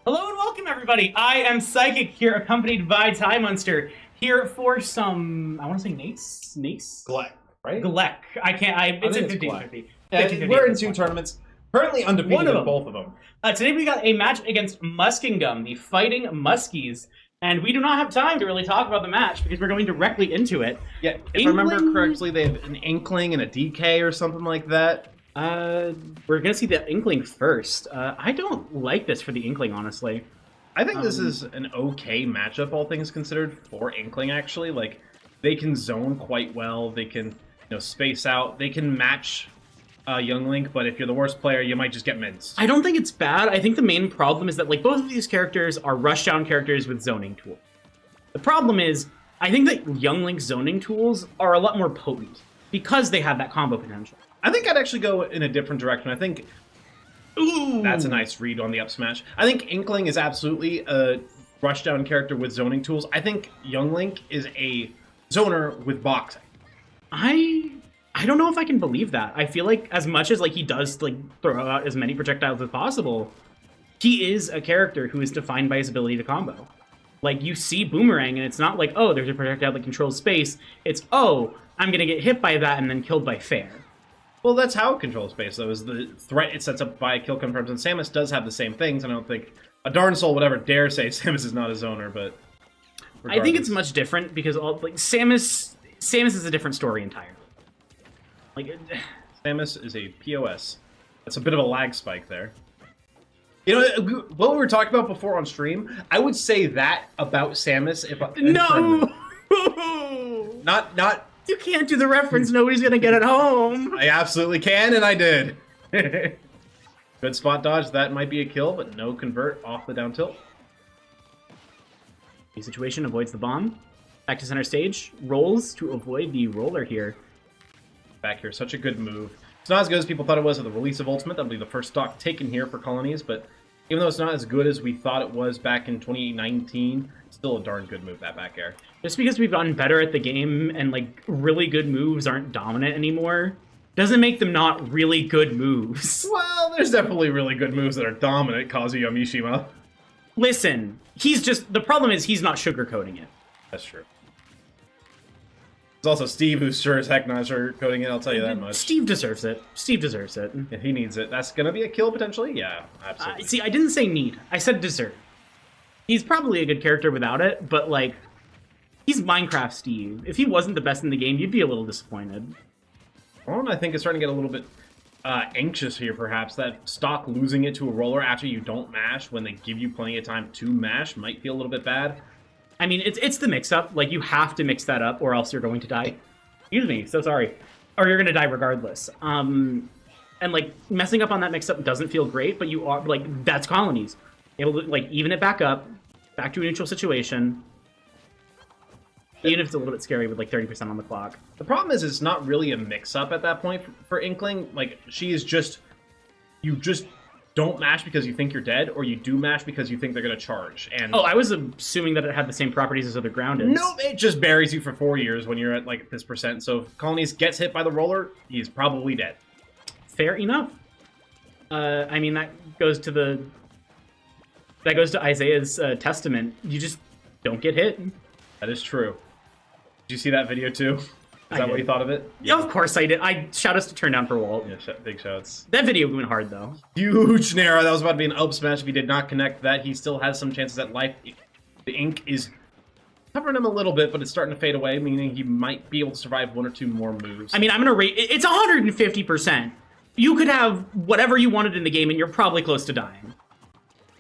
Hello and welcome, everybody. I am Psychic here, accompanied by Tie Monster, here for some, I want to say Nace? Gleck, right? Gleck. It's a it's 50-50. We're in 2 tournaments, currently undefeated One of in them. both of them. Today we got a match against Muskingum, the Fighting Muskies, and we do not have time to really talk about the match because we're going directly into it. Yeah, if I remember correctly, they have an Inkling and a DK or something like that. We're gonna see the Inkling first. I don't like this for the Inkling, honestly. I think this is an okay matchup, all things considered, for Inkling, actually. Like, they can zone quite well, they can, space out, they can match Young Link, but if you're the worst player, you might just get mids. I don't think it's bad. I think the main problem is that, like, both of these characters are rushdown characters with zoning tools. The problem is, I think that Young Link's zoning tools are a lot more potent because they have that combo potential. I think I'd actually go in a different direction. I think that's a nice read on the up smash. I think Inkling is absolutely a rushdown character with zoning tools. I think Young Link is a zoner with boxing. I don't know if I can believe that. I feel like as much as, like, he does, like, throw out as many projectiles as possible, he is a character who is defined by his ability to combo. Like, you see Boomerang, and it's not like, oh, there's a projectile that controls space. It's, oh, I'm gonna get hit by that and then killed by fair. Well, that's how it controls space, though, is the threat it sets up by kill confirms, and Samus does have the same things, and I don't think a darn soul would ever dare say Samus is not a zoner, but regardless. I think it's much different, because, Samus is a different story entirely. Like, Samus is a POS. That's a bit of a lag spike there. You know, what we were talking about before on stream, I would say that about Samus if no! Not... You can't do the reference, nobody's gonna get it home! I absolutely can, and I did. Good spot dodge, that might be a kill, but no convert off the down tilt. The situation avoids the bomb. Back to center stage, rolls to avoid the roller here. Back here, such a good move. It's not as good as people thought it was at the release of Ultimate. That'll be the first stock taken here for Colonies, but even though it's not as good as we thought it was back in 2019, still a darn good move, that back air. Just because we've gotten better at the game and, like, really good moves aren't dominant anymore, doesn't make them not really good moves. Well, there's definitely really good moves that are dominant, Kazuya Mishima. Listen, the problem is he's not sugarcoating it. That's true. There's also Steve, who's sure as heck not sugarcoating it, I'll tell you that much. Steve deserves it. Steve deserves it. Yeah, he needs it. That's gonna be a kill, potentially? Yeah, absolutely. See, I didn't say need. I said deserve. He's probably a good character without it, but, like, he's Minecraft Steve. If he wasn't the best in the game, you'd be a little disappointed. Well, I think it's starting to get a little bit anxious here, perhaps. That stock losing it to a roller after you don't mash when they give you plenty of time to mash might feel a little bit bad. I mean, it's the mix-up. Like, you have to mix that up, or else you're going to die. Excuse me, so sorry. Or you're going to die regardless. And, like, messing up on that mix-up doesn't feel great, but you are, like, that's Colonies. Able to, like, even it back up, back to a neutral situation. Even if it's a little bit scary with, like, 30% on the clock. The problem is it's not really a mix-up at that point for Inkling. Like, she is just... You just don't mash because you think you're dead, or you do mash because you think they're going to charge. And oh, I was assuming that it had the same properties as other groundeds. No, it just buries you for 4 years when you're at, like, this percent. So if Colonies gets hit by the roller, he's probably dead. Fair enough. I mean, that goes to Isaiah's testament. You just don't get hit. That is true. Did you see that video too? Is that what you thought of it? Yeah, of course I did. Shout us to turn down for Walt. Yeah, big shouts. That video went hard, though. Huge Nara. That was about to be an up smash. If he did not connect that, he still has some chances at life. The ink is covering him a little bit, but it's starting to fade away, meaning he might be able to survive 1 or 2 more moves. I mean, I'm going to rate... It's 150%. You could have whatever you wanted in the game, and you're probably close to dying.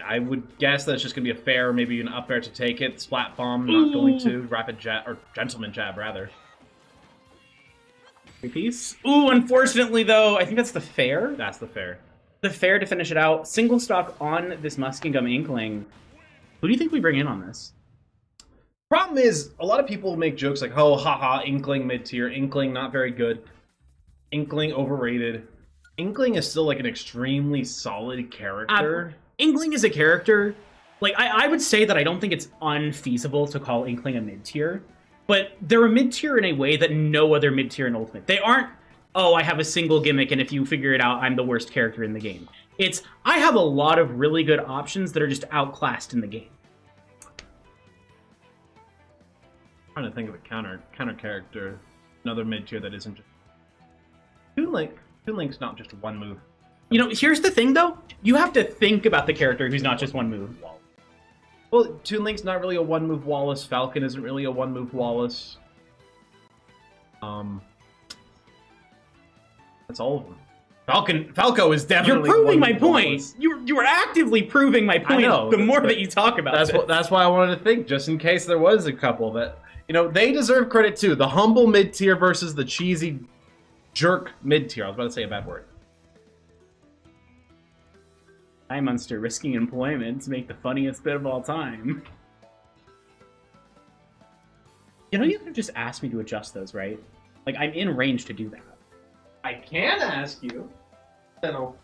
I would guess that it's just going to be a fair, maybe an up air to take it. Splat bomb, not going to. Rapid jab, or gentleman jab, rather. Piece. Ooh, unfortunately, though, I think that's the fair. That's the fair. The fair to finish it out. Single stock on this Muskingum Inkling. Who do you think we bring in on this? Problem is, a lot of people make jokes like, oh, haha, Inkling mid-tier, Inkling not very good, Inkling overrated. Inkling is still, like, an extremely solid character. Inkling is a character, like, I would say that I don't think it's unfeasible to call Inkling a mid-tier, but they're a mid-tier in a way that no other mid-tier in Ultimate. They aren't, oh, I have a single gimmick, and if you figure it out, I'm the worst character in the game. It's, I have a lot of really good options that are just outclassed in the game. I'm trying to think of a counter character, another mid tier that isn't just Toon Link's not just one move. You know, here's the thing though. You have to think about the character who's not just one move. Well, Toon Link's not really a one move Wallace. Falcon isn't really a one move Wallace. That's all of them. Falco is definitely. You're proving my one-move point. Wallace. You are actively proving my point. I know, the more that you talk about that's why I wanted to think, just in case there was a couple that, you know, they deserve credit too. The humble mid tier versus the cheesy jerk mid tier. I was about to say a bad word. Hi, Munster, risking employment to make the funniest bit of all time. You know, you could have just asked me to adjust those, right? Like, I'm in range to do that. I can ask you. Then I'll.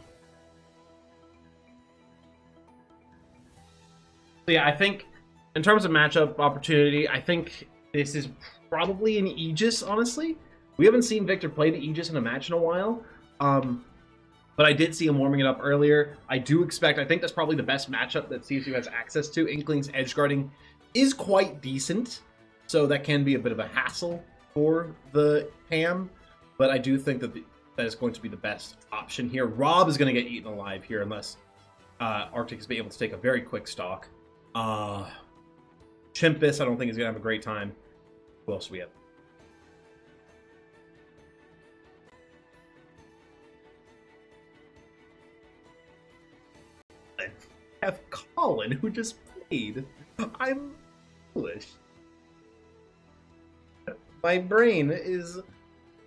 Yeah, I think in terms of matchup opportunity, I think this is probably an Aegis, honestly. We haven't seen Victor play the Aegis in a match in a while. But I did see him warming it up earlier. I think that's probably the best matchup that CSU has access to. Inkling's edge guarding is quite decent, so that can be a bit of a hassle for the Pam. But I do think that that is going to be the best option here. Rob is going to get eaten alive here unless Arctic is able to take a very quick stock. Chimpus, I don't think he's going to have a great time. Who else do we have? I have Colin, who just played. I'm foolish. My brain is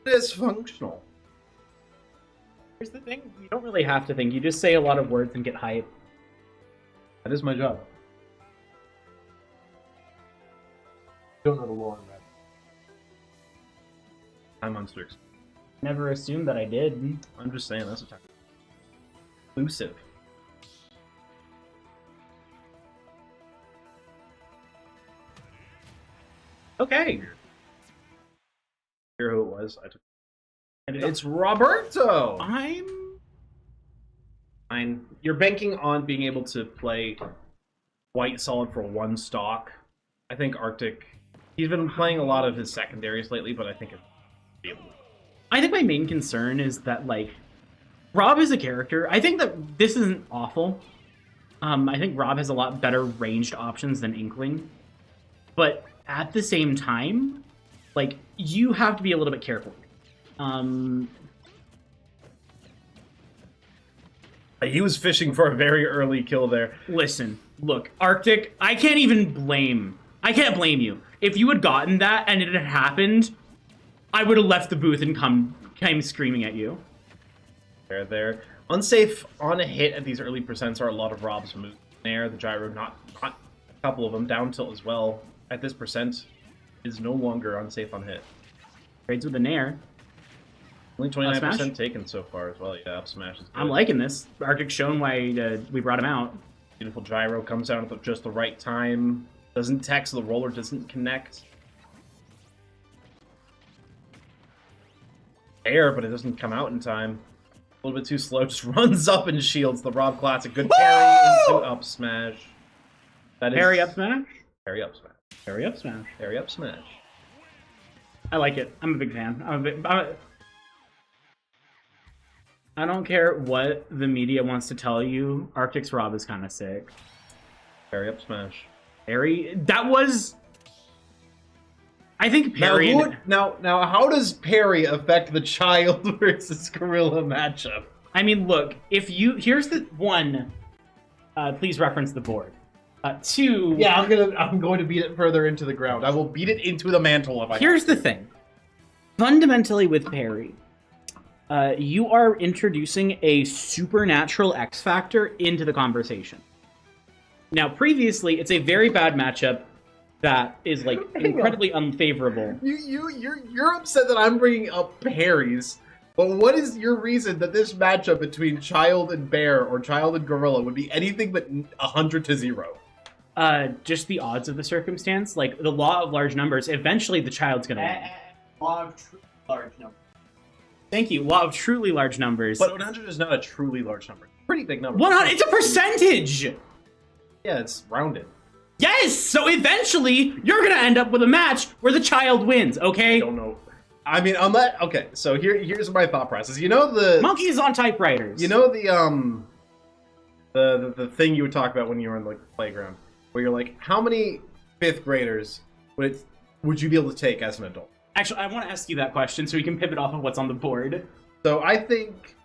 dysfunctional. Here's the thing, you don't really have to think. You just say a lot of words and get hype. That is my job. Don't know the lore on that. I'm Monsters. Never assumed that I did. I'm just saying, that's a time. Exclusive. Okay. Hear who it was. It's Roberto! I'm Fine. You're banking on being able to play White Solid for one stock. I think Arctic, he's been playing a lot of his secondaries lately, but I think it'll be able to. I think my main concern is that, like, Rob is a character. I think that this isn't awful. I think Rob has a lot better ranged options than Inkling. But at the same time, like, you have to be a little bit careful. He was fishing for a very early kill there. Listen, look, Arctic, I can't blame you. If you had gotten that and it had happened, I would have left the booth and came screaming at you. There. Unsafe on a hit at these early percents are a lot of Rob's moves. There, the gyro, not a couple of them. Down tilt as well. At this percent, is no longer unsafe on hit. Trades with the Nair. Only 29% taken so far as well. Yeah, up smash is good. I'm liking this. Arctic's shown why we brought him out. Beautiful gyro comes out at just the right time. Doesn't tech, so the roller doesn't connect. Air, but it doesn't come out in time. A little bit too slow. Just runs up and shields the Rob classic. Good parry into up smash. That is Parry up smash? Parry up smash. Parry up smash. Parry up smash. I like it. I'm a big fan. I don't care what the media wants to tell you. Arctic's Rob is kind of sick. Parry up smash. Parry. That was. I think parry. Now, how does parry affect the child versus gorilla matchup? I mean, look. If you here's the one. Please reference the board. Two. Yeah, I'm going to beat it further into the ground. I will beat it into the mantle if I. Here's the thing. Fundamentally, with parry, you are introducing a supernatural X factor into the conversation. Now, previously, it's a very bad matchup that is like incredibly unfavorable. You're upset that I'm bringing up parries, but what is your reason that this matchup between child and bear or child and gorilla would be anything but 100 to 0? Just the odds of the circumstance, like the law of large numbers. Eventually, the child's gonna win. Law of large numbers. Thank you. Law of truly large numbers. But 100 is not a truly large number. Pretty big number. 100. It's a percentage. Yeah, it's rounded. Yes. So eventually, you're gonna end up with a match where the child wins. Okay. I don't know. I mean, okay. So here's my thought process. You know the monkeys on typewriters. You know the thing you would talk about when you were in the playground, where you're like, how many 5th graders would you be able to take as an adult? Actually, I want to ask you that question so we can pivot off of what's on the board. So I think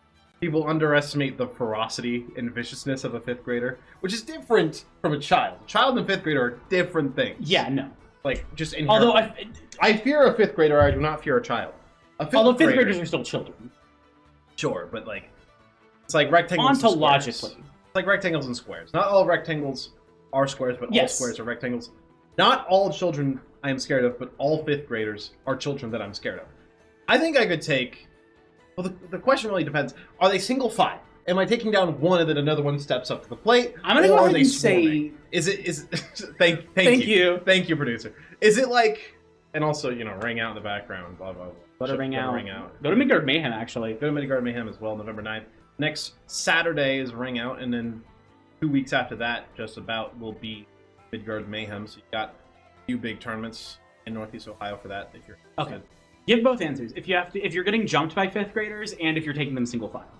people underestimate the ferocity and viciousness of a 5th grader, which is different from a child. A child and 5th grader are different things. Yeah, no. Like, just Although I fear a 5th grader, I do not fear a child. Although 5th graders are still children. Sure, but like, it's like rectangles and ontologically. squares. It's like rectangles and squares. Not all rectangles are squares, but all squares are rectangles. Not all children I am scared of, but all 5th graders are children that I'm scared of. I think I could take... Well, the question really depends. Are they single file? Am I taking down one and then another one steps up to the plate? I'm going to go ahead and say... Is it... Thank you. Thank you, producer. Is it like... And also, you know, ring out in the background, blah, blah, blah. Let it ring out. Go to Midgard Mayhem, actually. Go to Midgard Mayhem as well, November 9th. Next Saturday is Ring Out, and then 2 weeks after that, just about, will be Midgard Mayhem. So you got a few big tournaments in Northeast Ohio for that. If you're okay, give both answers. If you're getting jumped by 5th graders, and if you're taking them single file.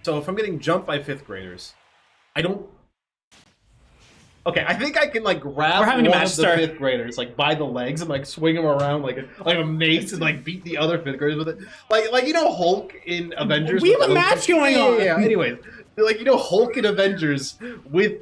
So if I'm getting jumped by 5th graders, I don't. Okay, I think I can like grab one of the 5th graders like by the legs and like swing him around like a mace and like beat the other 5th graders with it. Like you know Hulk in Avengers. We have a match going on. Yeah. Anyways, like you know Hulk in Avengers with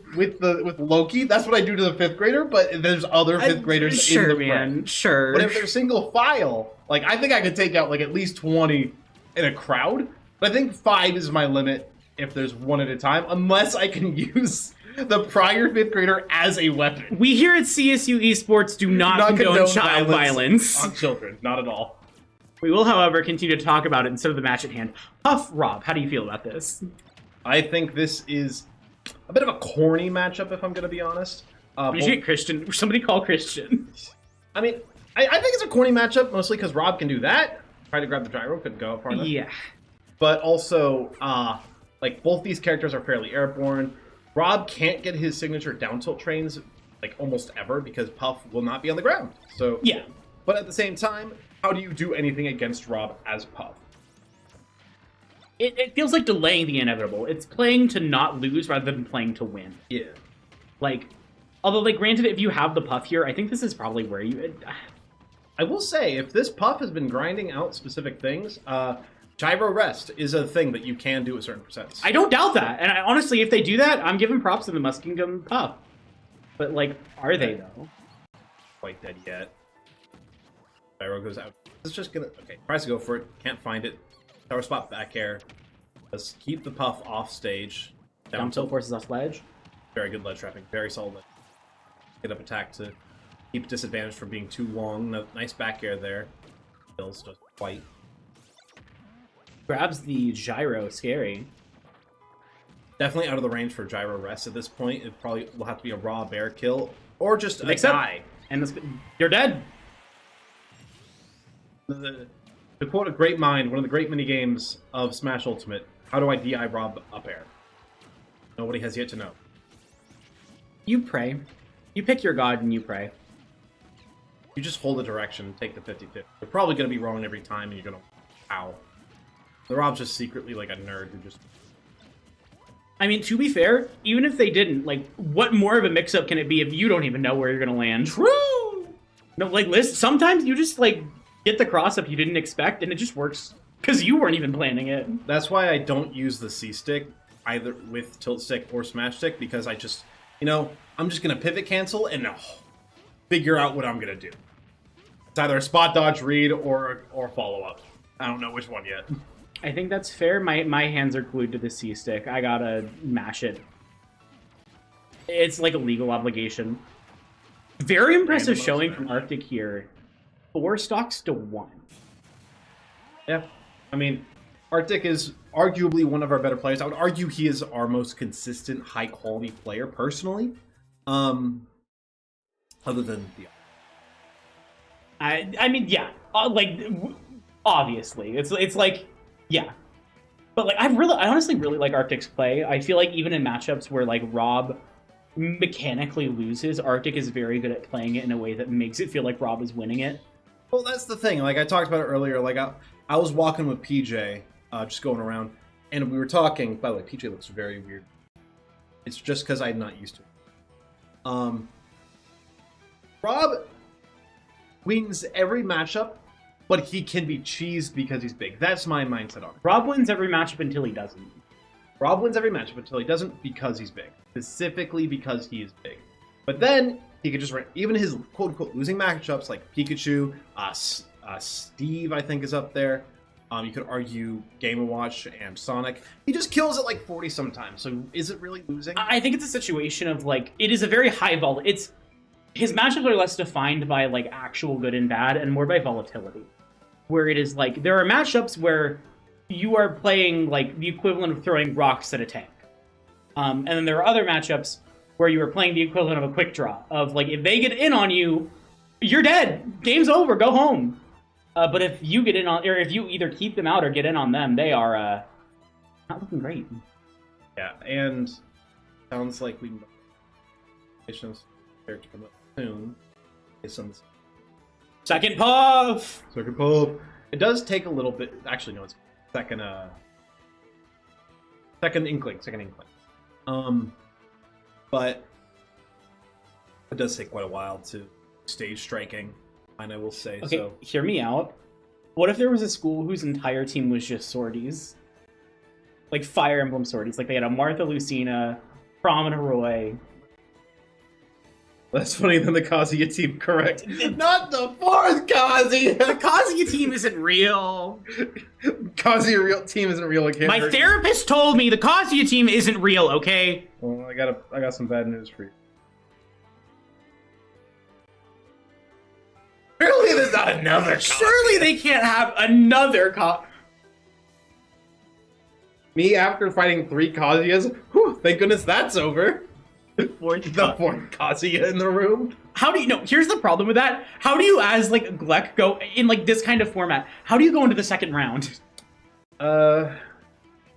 Loki. That's what I do to the 5th grader. But there's other 5th graders in the front. Sure. But if they're single file, like I think I could take out like at least 20 in a crowd. But I think 5 is my limit if there's one at a time, unless I can use the prior 5th grader as a weapon. We here at CSU Esports do not condone child violence on children. Not at all. We will, however, continue to talk about it instead of the match at hand. Puff, Rob, how do you feel about this? I think this is a bit of a corny matchup, if I'm going to be honest. You should get Christian. Somebody call Christian. I mean, I think it's a corny matchup, mostly because Rob can do that. Try to grab the gyro, couldn't go far enough. Yeah. But also, like, both these characters are fairly airborne. Rob can't get his signature down tilt trains like almost ever because Puff will not be on the ground. So yeah. But at the same time, how do you do anything against Rob as Puff? It feels like delaying the inevitable. It's playing to not lose rather than playing to win. Yeah. Like, although, like, granted, if you have the Puff here, I think this is probably where you... I will say, if this Puff has been grinding out specific things, gyro rest is a thing that you can do at certain percents. I don't doubt that. And honestly, if they do that, I'm giving props to the Muskingum Puff. But, like, are they, though? Quite dead yet. Gyro goes out. It's just gonna... Okay, tries to go for it. Can't find it. Tower spot back air. Let's keep the Puff off stage. Down tilt forces off ledge. Very good ledge trapping. Very solid ledge. Get up attack to keep disadvantage from being too long. Nice back air there. Kills doesn't quite. Grabs the gyro. Scary. Definitely out of the range for gyro rest at this point. It probably will have to be a raw bear kill or just a die. And you're dead. To quote a great mind, one of the great mini games of Smash Ultimate, how do I DI Rob up air? Nobody has yet to know. You pray. You pick your god and you pray. You just hold the direction, take the 50-50. You're probably going to be wrong every time and you're going to... Ow. The Rob's just secretly like a nerd who just... I mean, to be fair, even if they didn't, like, what more of a mix-up can it be if you don't even know where you're going to land? True! No, like, sometimes you just, like, get the cross-up you didn't expect, and it just works. Because you weren't even planning it. That's why I don't use the C-Stick, either with Tilt Stick or Smash Stick, because I just, you know, I'm just going to pivot cancel and figure out what I'm going to do. It's either a spot dodge read or follow-up. I don't know which one yet. I think that's fair. My hands are glued to the C-Stick. I gotta mash it. It's like a legal obligation. Very impressive showing from Arctic here. 4 stocks to 1. Yeah. I mean, Arctic is arguably one of our better players. I would argue he is our most consistent, high-quality player, personally. Other than the... I mean, yeah. Like, obviously. It's like... Yeah. But like, I honestly really like Arctic's play. I feel like even in matchups where like Rob mechanically loses, Arctic is very good at playing it in a way that makes it feel like Rob is winning it. Well, that's the thing. Like I talked about it earlier. Like I was walking with PJ, just going around, and we were talking. By the way, PJ looks very weird. It's just because I'm not used to it. Rob wins every matchup, but he can be cheesed because he's big. That's my mindset on it. Rob wins every matchup until he doesn't. Rob wins every matchup until he doesn't because he's big. Specifically because he is big. But then he could just even his quote-unquote losing matchups like Pikachu, Steve I think is up there. You could argue Game & Watch and Sonic. He just kills it like 40 sometimes. So is it really losing? I think it's a situation of like, it is a very high his matchups are less defined by like actual good and bad and more by volatility. Where it is like, there are matchups where you are playing like the equivalent of throwing rocks at a tank. And then there are other matchups where you are playing the equivalent of a quick draw. Of like, if they get in on you, you're dead. Game's over, go home. But if you get in on, or if you either keep them out or get in on them, they are not looking great. Yeah, and sounds like we character from soon. Second puff! Second puff. It does take a little bit. Actually, no, it's second inkling. But it does take quite a while to stage striking, and I will say okay, so. Hear me out. What if there was a school whose entire team was just sorties? Like Fire Emblem sorties. Like they had a Martha Lucina, Prom and a Roy. That's funny than the Kazuya team, correct? Not the fourth Kazuya! The Kazuya team isn't real. Kazuya real team isn't real. I can't My therapist told me the Kazuya team isn't real, okay? Well, I got some bad news for you. Surely there's not another Kazuya. Surely they can't have another Me after fighting 3 Kazuyas, whew, thank goodness that's over. The fourth Kazuya in the room. How do you know? Here's the problem with that. How do you, as like Gleck, go in like this kind of format? How do you go into the second round? Are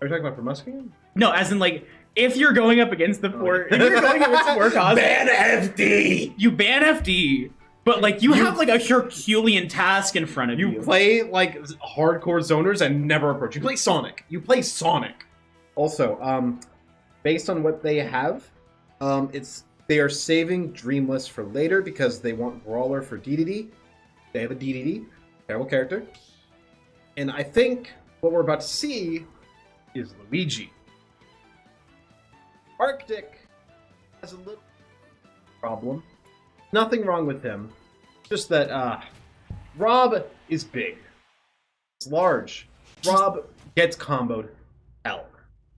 we talking about for Muskegon? No, as in like if you're going up against the four, if you're going against the four Kaz, ban FD. You ban FD, but like you have like a Herculean task in front of you. You play like hardcore zoners and never approach. You play Sonic. Also, based on what they have. They are saving Dreamless for later because they want Brawler for DDD. They have a DDD, terrible character. And I think what we're about to see is Luigi. Arctic has a little problem. Nothing wrong with him. Just that Rob is big. It's large. Rob gets comboed hell.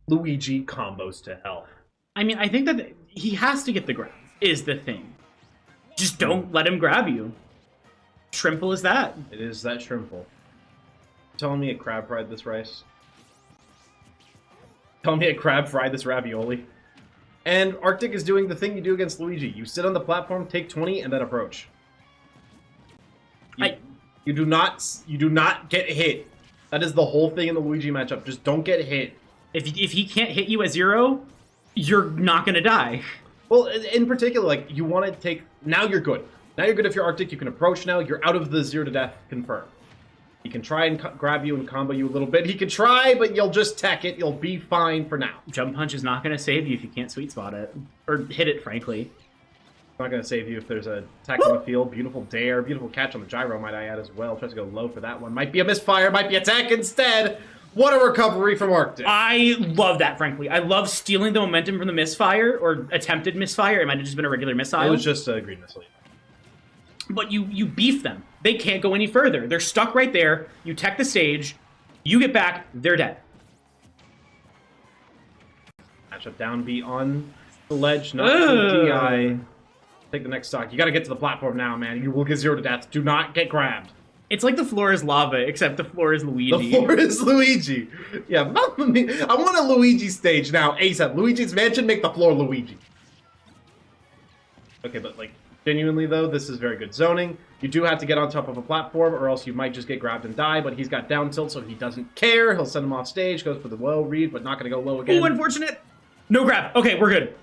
Luigi combos to hell. I mean, I think that he has to get the grab, is the thing. Just don't let him grab you. Shrimple is that. It is that shrimple. Telling me a crab fried this rice? Telling me a crab fried this ravioli? And Arctic is doing the thing you do against Luigi. You sit on the platform, take 20, and then approach. You do not get hit. That is the whole thing in the Luigi matchup. Just don't get hit. If he can't hit you at 0, you're not gonna die. Well, in particular, like, you want to take... Now you're good. Now you're good if you're Arctic. You can approach now. You're out of the 0 to death confirmed. He can try and grab you and combo you a little bit. He can try, but you'll just tech it. You'll be fine for now. Jump Punch is not gonna save you if you can't sweet spot it. Or hit it, frankly. It's not going to save you if there's a attack on the field. Beautiful dare. Beautiful catch on the gyro, might I add, as well. Tries to go low for that one. Might be a misfire. Might be attack instead. What a recovery from Arctic. I love that, frankly. I love stealing the momentum from the misfire, or attempted misfire. It might have just been a regular missile. It was just a green missile. But you beef them. They can't go any further. They're stuck right there. You tech the stage. You get back. They're dead. Matchup down B on the ledge. Not DI. Take the next stock. You got to get to the platform now, man. You will get 0 to death. Do not get grabbed. It's like the floor is lava, except the floor is Luigi. The floor is Luigi. Yeah, Mamma Mia. I want a Luigi stage now. ASAP. Luigi's Mansion, make the floor Luigi. Okay, but like, Genuinely, though, this is very good zoning. You do have to get on top of a platform, or else you might just get grabbed and die, but he's got down tilt, so he doesn't care. He'll send him off stage, goes for the low read, but not going to go low again. Oh, unfortunate. No grab. Okay, we're good.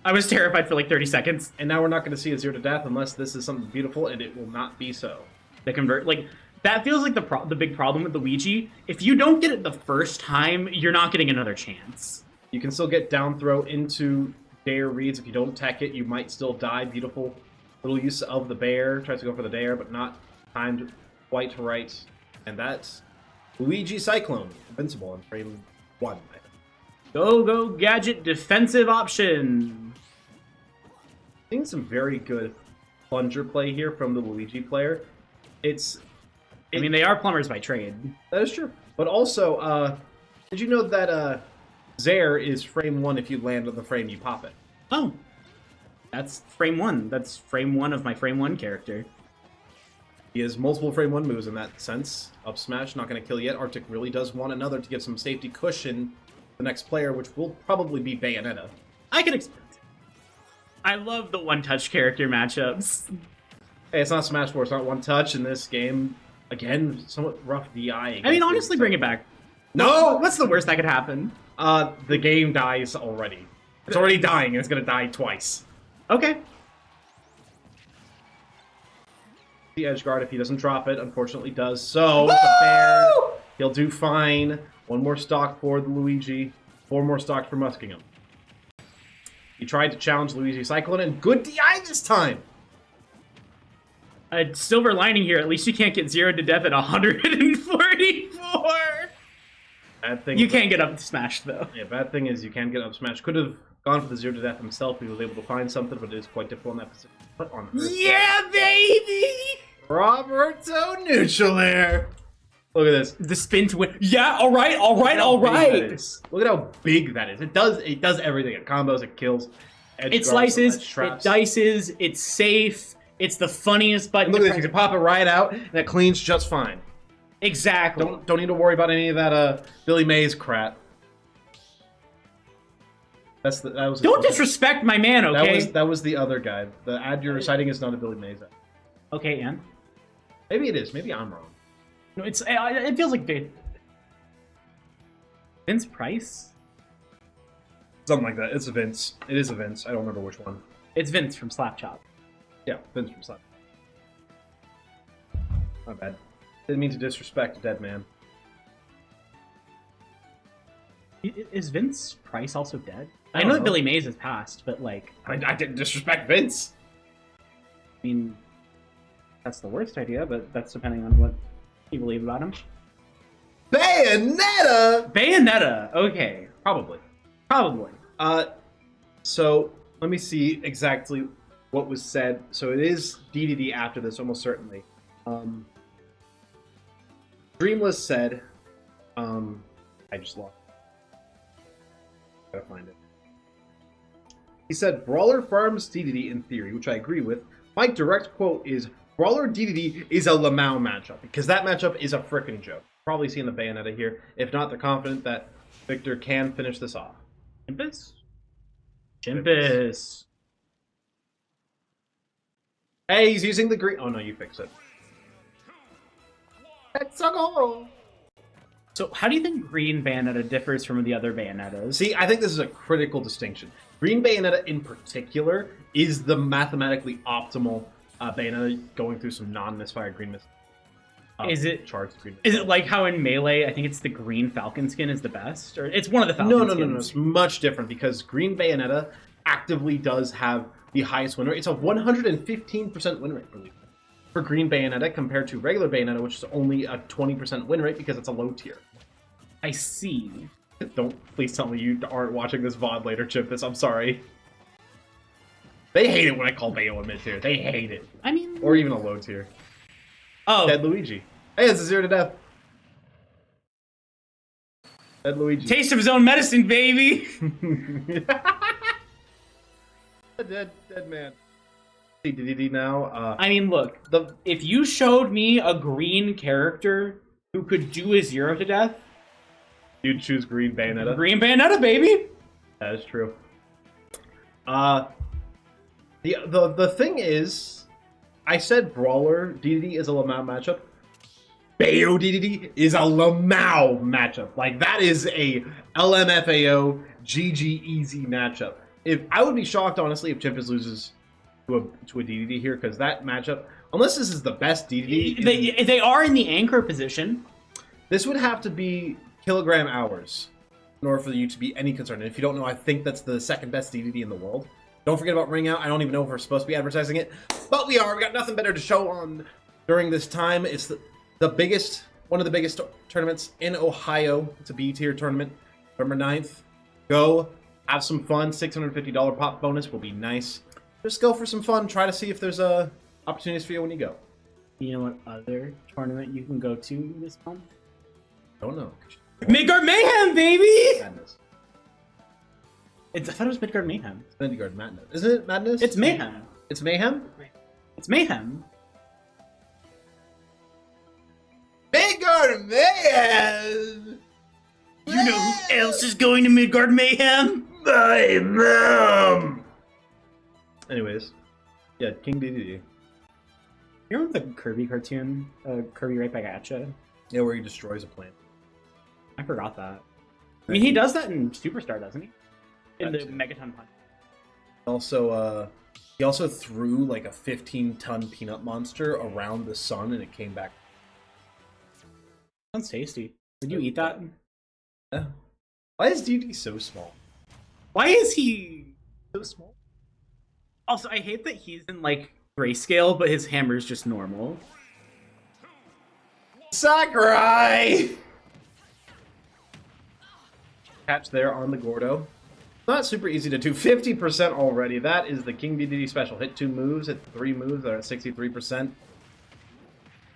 I was terrified for like 30 seconds. And now we're not going to see a 0 to death unless this is something beautiful, and it will not be so. The convert, like, that feels like the big problem with Luigi. If you don't get it the first time, you're not getting another chance. You can still get down throw into Dare reads. If you don't tech it, you might still die. Beautiful little use of the bear. Tries to go for the Dare, but not timed quite right. And that's Luigi Cyclone. Invincible on frame 1, I think. Go, gadget, defensive option. Seeing some very good plunger play here from the Luigi player. I mean, they are plumbers by trade. That is true. But also, did you know that Zaire is frame 1 if you land on the frame, you pop it? Oh. That's frame 1. That's frame 1 of my frame 1 character. He has multiple frame 1 moves in that sense. Up smash, not going to kill yet. Arctic really does want another to give some safety cushion to the next player, which will probably be Bayonetta. I can expect it. I love the one-touch character matchups. Hey, it's not Smash 4, it's not one touch in this game. Again, somewhat rough DI. I mean, honestly, bring it back. No! What's the worst that could happen? The game dies already. It's already dying, and it's going to die twice. Okay. The edge guard, if he doesn't drop it, unfortunately does so. The bear, he'll do fine. One more stock for the Luigi. 4 more stocks for Muskingham. He tried to challenge Luigi Cyclone, and good DI this time! A silver lining here, at least you can't get 0 to death at 144! Bad thing. You can't get up smashed, though. Yeah, bad thing is you can get up smash. Could have gone for the 0 to death himself. He was able to find something, but it is quite difficult in that position. What on earth? Yeah, baby! Roberto Neutral air. Look at this. The spin to win. Yeah, all right. Look at how big that is. It does everything. It combos, it kills. It slices, it dices, it's safe. It's the funniest button. Look at this. You can pop it right out, and it cleans just fine. Exactly. Don't need to worry about any of that Billy Mays crap. That was. Don't disrespect my man, okay? That was the other guy. The ad you're reciting is not a Billy Mays ad. Okay, and maybe it is. Maybe I'm wrong. no, it feels like Vince Price. Something like that. It's a Vince. It is a Vince. I don't remember which one. It's Vince from Slapchop. Yeah, Vince from Slap. My bad. Didn't mean to disrespect a dead man. Is Vince Price also dead? I I don't know know. that Billy Mays has passed, but like, I didn't disrespect Vince. I mean, that's the worst idea, but that's depending on what you believe about him. Bayonetta! Bayonetta! Okay. Probably. So, let me see exactly what was said. So it is DDD after this, almost certainly. Dreamless said, I just lost it. Gotta find it. He said, Brawler farms DDD in theory, which I agree with. My direct quote is, Brawler DDD is a Lamau matchup, because that matchup is a frickin' joke. Probably seeing the Bayonetta here. If not, they're confident that Victor can finish this off. Chimpus. Hey, he's using the green. Oh no, you fix it. It's a goal. So, how do you think Green Bayonetta differs from the other Bayonettas? See, I think this is a critical distinction. Green Bayonetta in particular is the mathematically optimal Bayonetta going through some non-misfire green miss. Is it charged green? Is it like how in Melee, I think it's the green Falcon skin is the best? Or it's one of the Falcon skins? No. It's much different because Green Bayonetta actively does have the highest win rate. It's a 115% win rate, I believe, for Green Bayonetta compared to regular Bayonetta, which is only a 20% win rate because it's a low tier. I see. Don't please tell me you aren't watching this VOD later, Chimpus. I'm sorry. They hate it when I call Bayo a mid tier. They hate it. I mean... Or even a low tier. Oh. Dead Luigi. Hey, it's a 0 to death. Dead Luigi. Taste of his own medicine, baby! Dead man. DDD now. I mean, look. If you showed me a green character who could do a 0 to death... You'd choose Green Bayonetta. Green Bayonetta, baby! That is true. The thing is, I said Brawler DDD is a Lamau matchup. Bayo DDD is a Lamau matchup. Like, that is a LMFAO GG easy matchup. If I would be shocked, honestly, if Chimpus loses to a DDD here, because that matchup, unless this is the best DDD, they are in the anchor position. this would have to be kilogram hours in order for you to be any concern. And if you don't know, I think that's the second best DDD in the world. Don't forget about Ring Out. I don't even know if we're supposed to be advertising it, but we are. We got nothing better to show on during this time. It's the biggest, one of the biggest tournaments in Ohio. It's a B tier tournament, November 9th. Go, have some fun. $650 pop bonus will be nice. Just go for some fun. Try to see if there's opportunities for you when you go. You know what other tournament you can go to this month? Don't know. Midgard Mayhem, baby! Madness. I thought it was Midgard Mayhem. It's Midgard Madness. Isn't it Madness? It's Mayhem. It's Mayhem? It's Mayhem. Midgard Mayhem! You know who else is going to Midgard Mayhem? My mom! Anyways, yeah, King DDD. You remember the Kirby cartoon? Kirby Right Back At Ya? Yeah, where he destroys a plant. I forgot that. I mean, he does that in Superstar, doesn't he? In the That too. Megaton Punch. Also, he also threw like a 15-ton peanut monster around the sun, and it came back. Sounds tasty. Did you eat that? Yeah. Why is DD so small? Why is he So small? Also, I hate that he's in, like, grayscale, but his hammer's just normal. Sakurai! Catch there on the Gordo. Not super easy to do. 50% already. That is the King DDD special. Hit 2 moves, hit 3 moves. They're at 63%.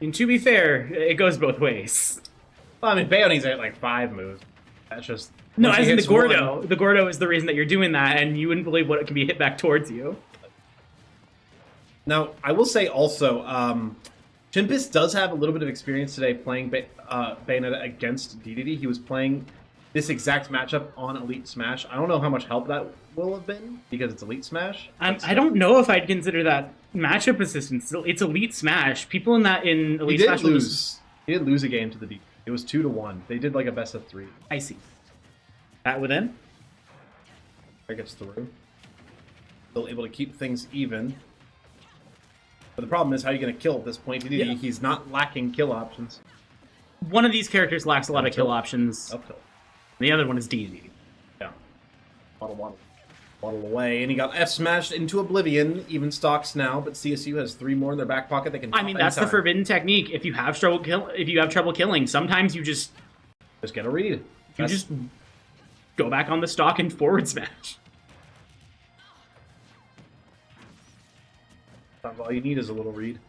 And to be fair, it goes both ways. Well, I mean, Bayo needs to hit like 5 moves. That's just... No, once he as in the hits Gordo. one- The Gordo is the reason that you're doing that, and you wouldn't believe what it can be hit back towards you. Now, I will say also, Chimpus does have a little bit of experience today playing Bayonetta against DDD. He was playing this exact matchup on Elite Smash. I don't know how much help that will have been, because it's Elite Smash. I don't know if I'd consider that matchup assistance. It's Elite Smash. People in He Elite did Smash will just- lose. He did lose a game to the DDD. It was 2-1. They did like a best of 3. I see. That within? There gets through. Still able to keep things even. But the problem is, how are you going to kill at this point? DDD, Yeah. he's not lacking kill options. One of these characters lacks a lot of kill options. Up tilt. The other one is DD. Yeah. Waddle away, and he got F smashed into oblivion. Even stocks now, but CSU has 3 more in their back pocket. They can. I mean, pop that's the anytime. forbidden technique. If you have trouble killing, sometimes you just Just get a read. That's- just go back on the stock and forward smash. Sometimes all you need is a little read.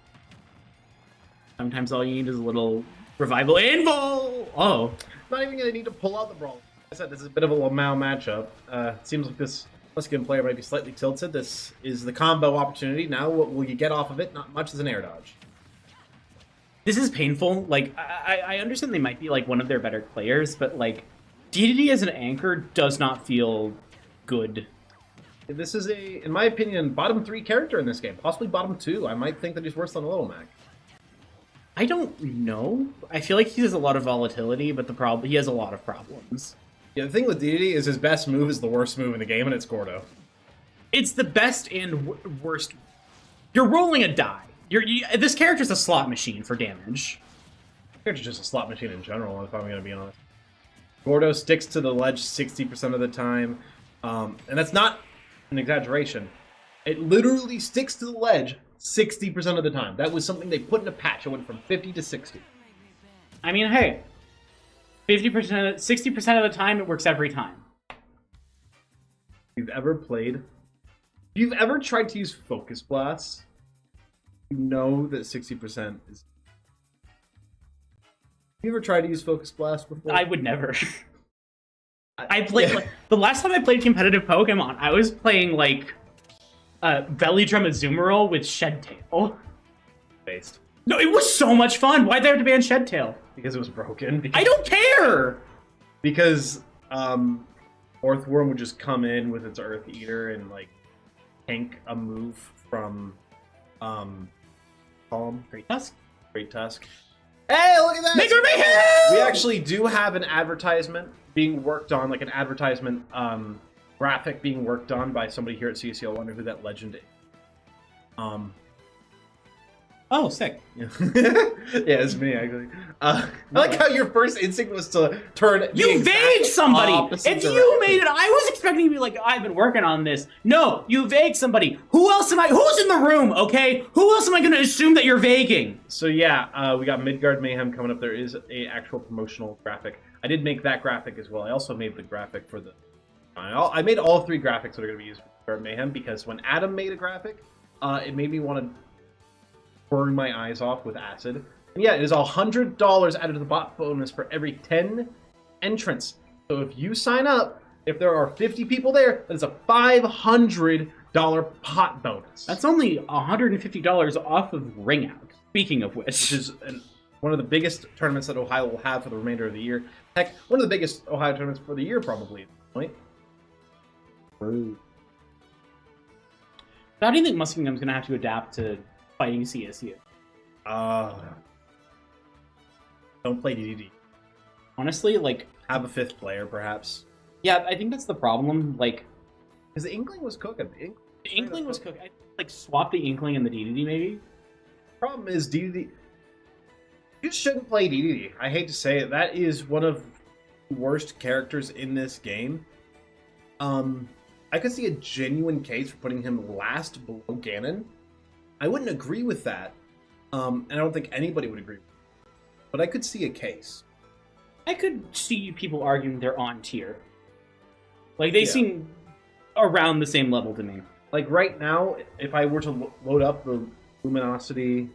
Sometimes all you need is a little revival invul. Oh, Not even gonna need to pull out the brawl. Like I said, this is a bit of a Lamau matchup. It seems like this Muskin player might be slightly tilted. This is the combo opportunity. Now, what will you get off of it? Not much as an air dodge. this is painful. Like, I understand they might be like one of their better players, but like DDD as an anchor does not feel good. This is in my opinion, bottom 3 character in this game. Possibly bottom 2. I might think that he's worse than a Little Mac. I don't know. I feel like he has a lot of volatility, but he has a lot of problems. Yeah, the thing with DDD is his best move is the worst move in the game, and it's Gordo. It's the best and worst. You're rolling a die. This character's a slot machine for damage. Character's just a slot machine in general, if I'm going to be honest. Gordo sticks to the ledge 60% of the time, and that's not an exaggeration. It literally sticks to the ledge 60% of the time. That was something they put in a patch. It went from 50 to 60. I mean, hey, 50%, 60% of the time, it works every time. If you've ever tried to use Focus Blast, you know that 60% is... You ever tried to use Focus Blast before? I would never. I played like, the last time I played competitive Pokemon, I was playing like Belly Drum Azumarill with Shed-Tail. Based. No, it was so much fun. Why'd they have to ban Shed-Tail? Because it was broken. I don't care. Because Earthworm would just come in with its Earth Eater and like tank a move from Calm. Great Tusk. Great Tusk. Hey, look at that! Maker Mayhem! We actually do have an advertisement being worked on, like an advertisement graphic being worked on by somebody here at CSU. I wonder who that legend is. Oh, sick. Yeah, it's me actually. I like how your first instinct was to turn. You vague somebody! It's you made it! I was expecting to be like, I've been working on this. No, you vague somebody. Who else am I? Who's in the room, okay? Who else am I going to assume that you're vaguing? So yeah, we got Midgard Mayhem coming up. There is a actual promotional graphic. I did make that graphic as well. I also made the graphic for the... I made all 3 graphics that are going to be used for Mayhem because when Adam made a graphic, it made me want to burn my eyes off with acid. And yeah, it is $100 added to the bot bonus for every 10 entrants. So if you sign up, if there are 50 people there, that is a $500 pot bonus. That's only $150 off of Ring Out, speaking of which. Is one of the biggest tournaments that Ohio will have for the remainder of the year. Heck, one of the biggest Ohio tournaments for the year, probably, at this point. How do you think Muskingum's going to have to adapt to fighting CSU? Don't play DDD. Honestly, like... Have a 5th player, perhaps. Yeah, I think that's the problem. Like... Because the Inkling was cooking. The Inkling was cooking. Like, swap the Inkling and the DDD, maybe? Problem is, DDD... You shouldn't play DDD. I hate to say it. That is one of the worst characters in this game. I could see a genuine case for putting him last below Ganon. I wouldn't agree with that. And I don't think anybody would agree with that. But I could see a case. I could see people arguing they're on tier. Like, they seem around the same level to me. Like, right now, if I were to load up the Luminosity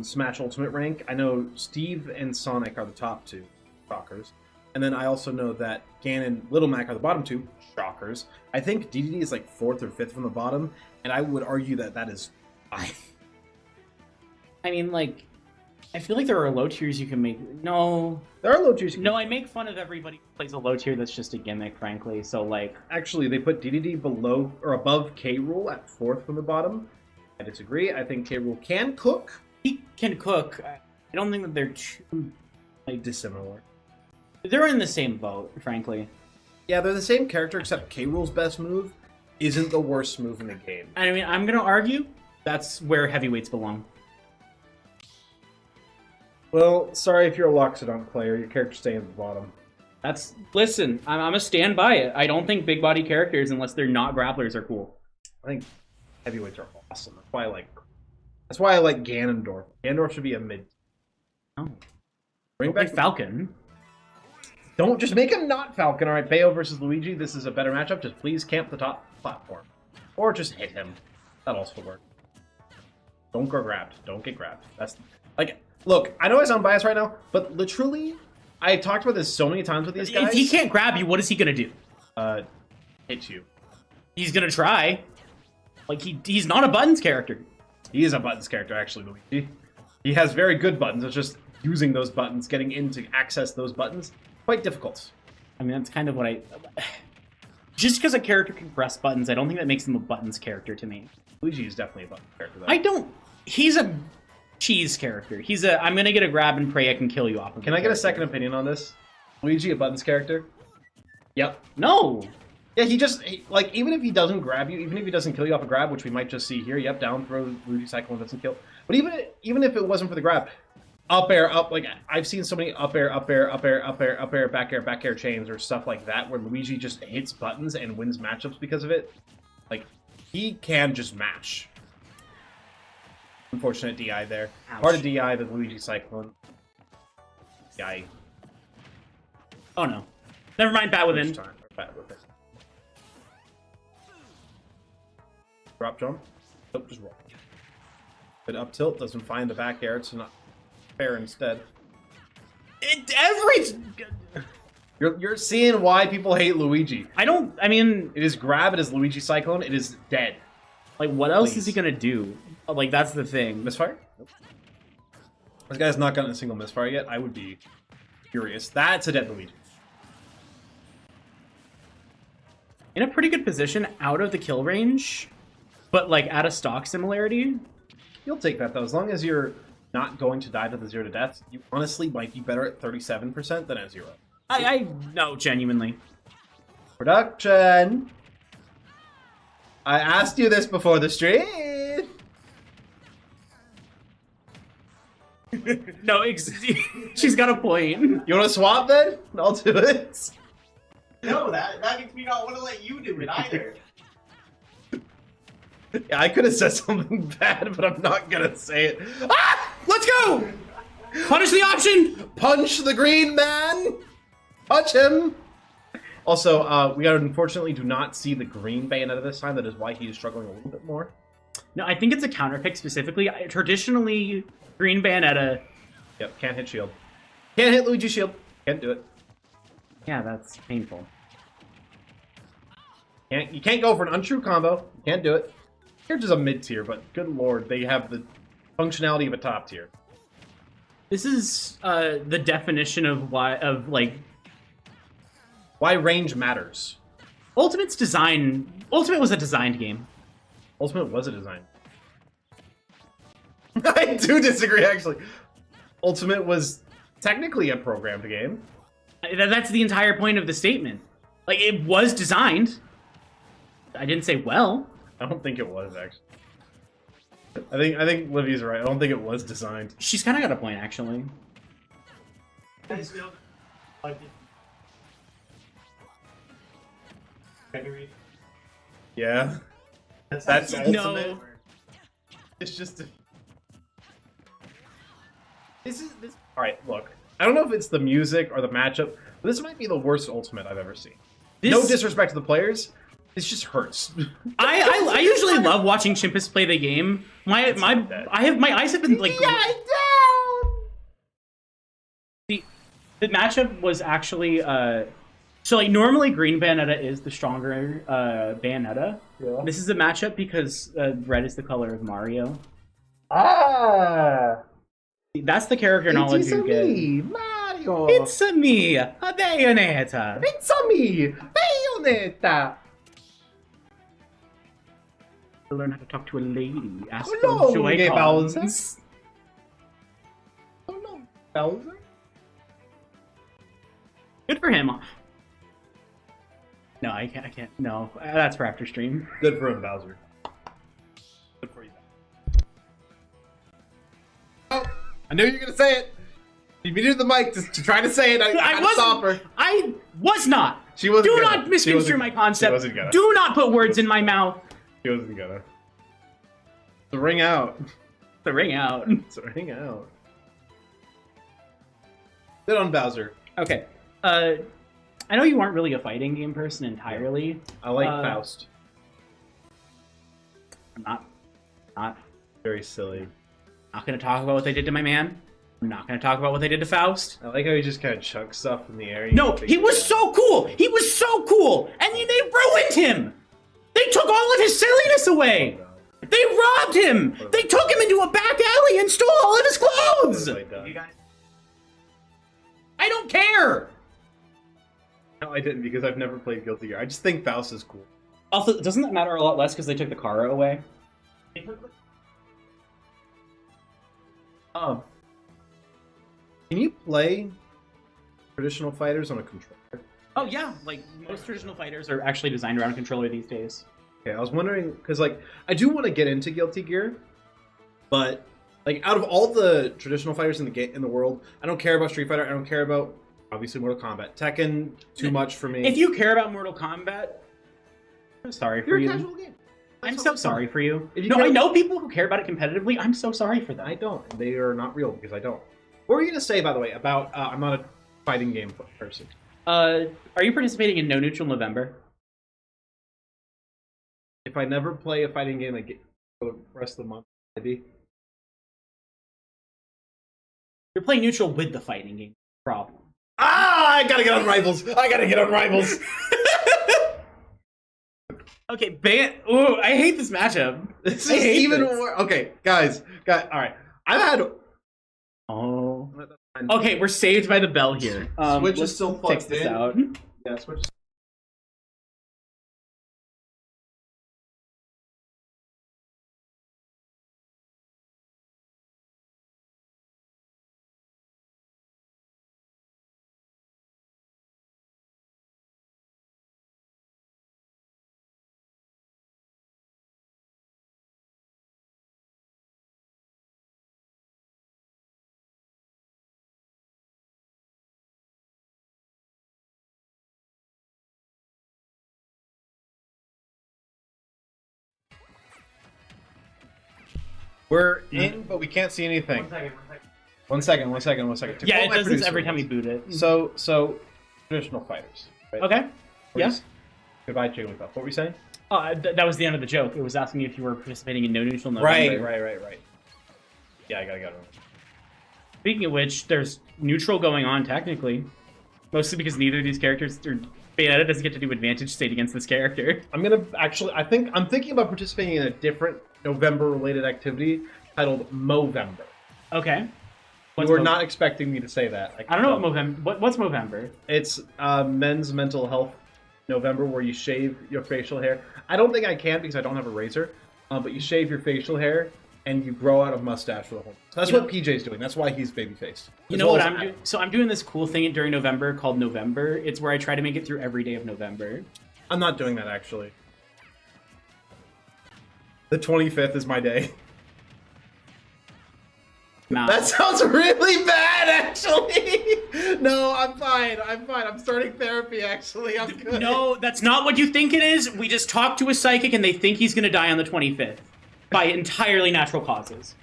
Smash Ultimate rank, I know Steve and Sonic are the top 2. Shockers. And then I also know that Ganon and Little Mac are the bottom 2. Shockers. I think DDD is like 4th or 5th from the bottom. And I would argue that that is... I mean, like... I feel like there are low tiers you can make. No. There are low tiers. No, I make fun of everybody who plays a low tier that's just a gimmick, frankly. So, like... Actually, they put DDD below or above K. Rool at 4th from the bottom. I disagree. I think K. Rool can cook. He can cook. I don't think that they're too... like, dissimilar. They're in the same boat, frankly. Yeah, they're the same character, except K. Rool's best move isn't the worst move in the game. I mean, I'm going to argue that's where heavyweights belong. Well, sorry if you're a Loxodon player, your character's staying at the bottom. That's... Listen, I'm a stand by it. I don't think big body characters, unless they're not grapplers, are cool. I think heavyweights are awesome. That's why I like Ganondorf. Ganondorf should be a mid. Oh. Bring back Falcon. Don't just make him not Falcon. All right, Bayo versus Luigi. This is a better matchup. Just please camp the top platform. Or just hit him. That'll also work. Don't get grabbed. Don't get grabbed. That's... Like... Look, I know I sound biased right now, but literally, I talked about this so many times with these guys. If he can't grab you, what is he gonna do? Hit you. He's gonna try. Like, he's not a buttons character. He is a buttons character, actually, Luigi. He has very good buttons. It's just using those buttons, getting in to access those buttons, quite difficult. I mean, that's kind of what I... Just because a character can press buttons, I don't think that makes him a buttons character to me. Luigi is definitely a buttons character, though. I don't... He's a... cheese character. He's a I'm gonna get a grab and pray I can kill you off of. Can I get a second opinion on this? Luigi a buttons character? Yep. No. Yeah, like, even if he doesn't grab you, even if he doesn't kill you off a grab, which we might just see here, yep, down throw, Luigi Cyclone doesn't kill. But even if it wasn't for the grab, up air, up, like, I've seen so many up air, up air, up air, up air, up air, back air chains or stuff like that where Luigi just hits buttons and wins matchups because of it. Like, he can just mash. Unfortunate DI there. Ouch. Part of DI, the Luigi Cyclone. DI. Oh no. Never mind, bat within. Bat within. Drop jump. Nope, just roll. But up tilt doesn't find the back air, so not fair instead. You're seeing why people hate Luigi. I mean... It is grab, it is Luigi Cyclone, it is dead. Like, what else is he gonna do? Like, that's the thing. Misfire? Nope. This guy's not gotten a single misfire yet. I would be furious. That's a dead Luigi. In a pretty good position, out of the kill range. but like at a stock similarity, You'll take that though, as long as you're not going to die to the 0 to death. You honestly might be better at 37% than at 0. I no, genuinely. Production. I asked you this before the stream. No, she's got a point. You want to swap then? I'll do it. No, that makes me not want to let you do it either. Yeah, I could have said something bad, but I'm not gonna say it. Ah! Let's go! Punish the option! Punch the green man! Punch him! Also, we unfortunately do not see the green Bayonetta this time. That is why he is struggling a little bit more. No, I think it's a counter pick specifically. Traditionally, green Bayonetta. Yep, can't hit shield. Can't hit Luigi's shield. Can't do it. Yeah, that's painful. You can't go for an untrue combo. You can't do it. They're just a mid tier, but good lord, they have the functionality of a top tier. This is the definition of why range matters. Ultimate's design. Ultimate was a designed game. Ultimate was a design. I do disagree, actually. Ultimate was technically a programmed game. That's the entire point of the statement. Like, it was designed. I didn't say well. I don't think it was, actually. I think Livy's right. I don't think it was designed. She's kind of got a point, actually. I still like it. Henry. Yeah. That's ultimate. No. It's just this. All right, look. I don't know if it's the music or the matchup, but this might be the worst ultimate I've ever seen. No disrespect to the players. This just hurts. I usually love watching Chimpus play the game. My eyes have been like. The matchup was actually so like normally green Bayonetta is the stronger Bayonetta. Yeah. This is a matchup because red is the color of Mario. Ah. That's the character knowledge you get. Me, Mario. It's a me, a Bayonetta. It's a me, Bayonetta. Learn how to talk to a lady. Ask Hello, for joy gay cons. Bowser. Hello, Bowser. Good for him. No, I can't. No, that's for after stream. Good for him, Bowser. Good for you. Oh, I knew you were gonna say it. You muted the mic to try to say it. I had to stop her. I was not. She wasn't. Do gonna. not misconstrue my concept. She wasn't gonna. Do not put words in my mouth. She wasn't gonna. The ring out. The ring out. It's a ring out. Sit on Bowser. Okay. I know you aren't really a fighting game person entirely. I like Faust. I'm not Very silly. Not gonna talk about what they did to my man. I'm not gonna talk about what they did to Faust. I like how he just kind of chucks stuff in the air. No, he was so cool. He was so cool, and then they ruined him. They took all of his silliness away. They robbed him. They took him into a back alley and stole all of his clothes. You guys. I don't care. No, I didn't because I've never played Guilty Gear. I just think Faust is cool. Also, doesn't that matter a lot less because they took the Kara away? Oh. Can you play traditional fighters on a controller? Oh yeah, like most traditional fighters are actually designed around a controller these days. Okay, I was wondering because like I do want to get into Guilty Gear, but like out of all the traditional fighters in the world, I don't care about Street Fighter. I don't care about obviously Mortal Kombat. Tekken, too much for me. If you care about Mortal Kombat, I'm sorry for you. You're a casual game. I'm so sorry for you. If you No, care- I know people who care about it competitively. I'm so sorry for I that. don't. They are not real because I don't. What were you gonna say, by the way, about I'm not a fighting game person? Are you participating in No Neutral November? If I never play a fighting game, I get for the rest of the month, maybe. You're playing neutral with the fighting game. Problem. Ah! I gotta get on Rivals. I gotta get on Rivals. Okay, Ooh, I hate this matchup. This I is hate even this. more. Okay, guys. All right. I've had. Oh. Okay, we're saved by the bell here. Switch is let's still fix plugged this in. out. Yeah, Switch. We're in, but we can't see anything. 1 second. 1 second. To Yeah, quote it my does this every producer, time we boot it. So traditional fighters. Right? Okay. Yeah. Goodbye, Jigglypuff. What were you saying? That was the end of the joke. It was asking if you were participating in No Neutral November. Right. Yeah, I gotta go. Speaking of which, there's neutral going on technically, mostly because neither of these characters or Bayonetta doesn't get to do advantage state against this character. I'm gonna actually. I'm thinking about participating in a different November-related activity titled Movember. Okay. You were not expecting me to say that. I don't know what Movember. What's Movember? It's Men's Mental Health November, where you shave your facial hair. I don't think I can because I don't have a razor. But you shave your facial hair and you grow out a mustache for the whole. So that's what PJ's doing. That's why he's baby-faced. You know what I'm doing? So I'm doing this cool thing during November called November. It's where I try to make it through every day of November. I'm not doing that actually. The 25th is my day. Nah. That sounds really bad, actually. No, I'm fine. I'm starting therapy, actually. I'm good. No, that's not what you think it is. We just talked to a psychic and they think he's going to die on the 25th by entirely natural causes.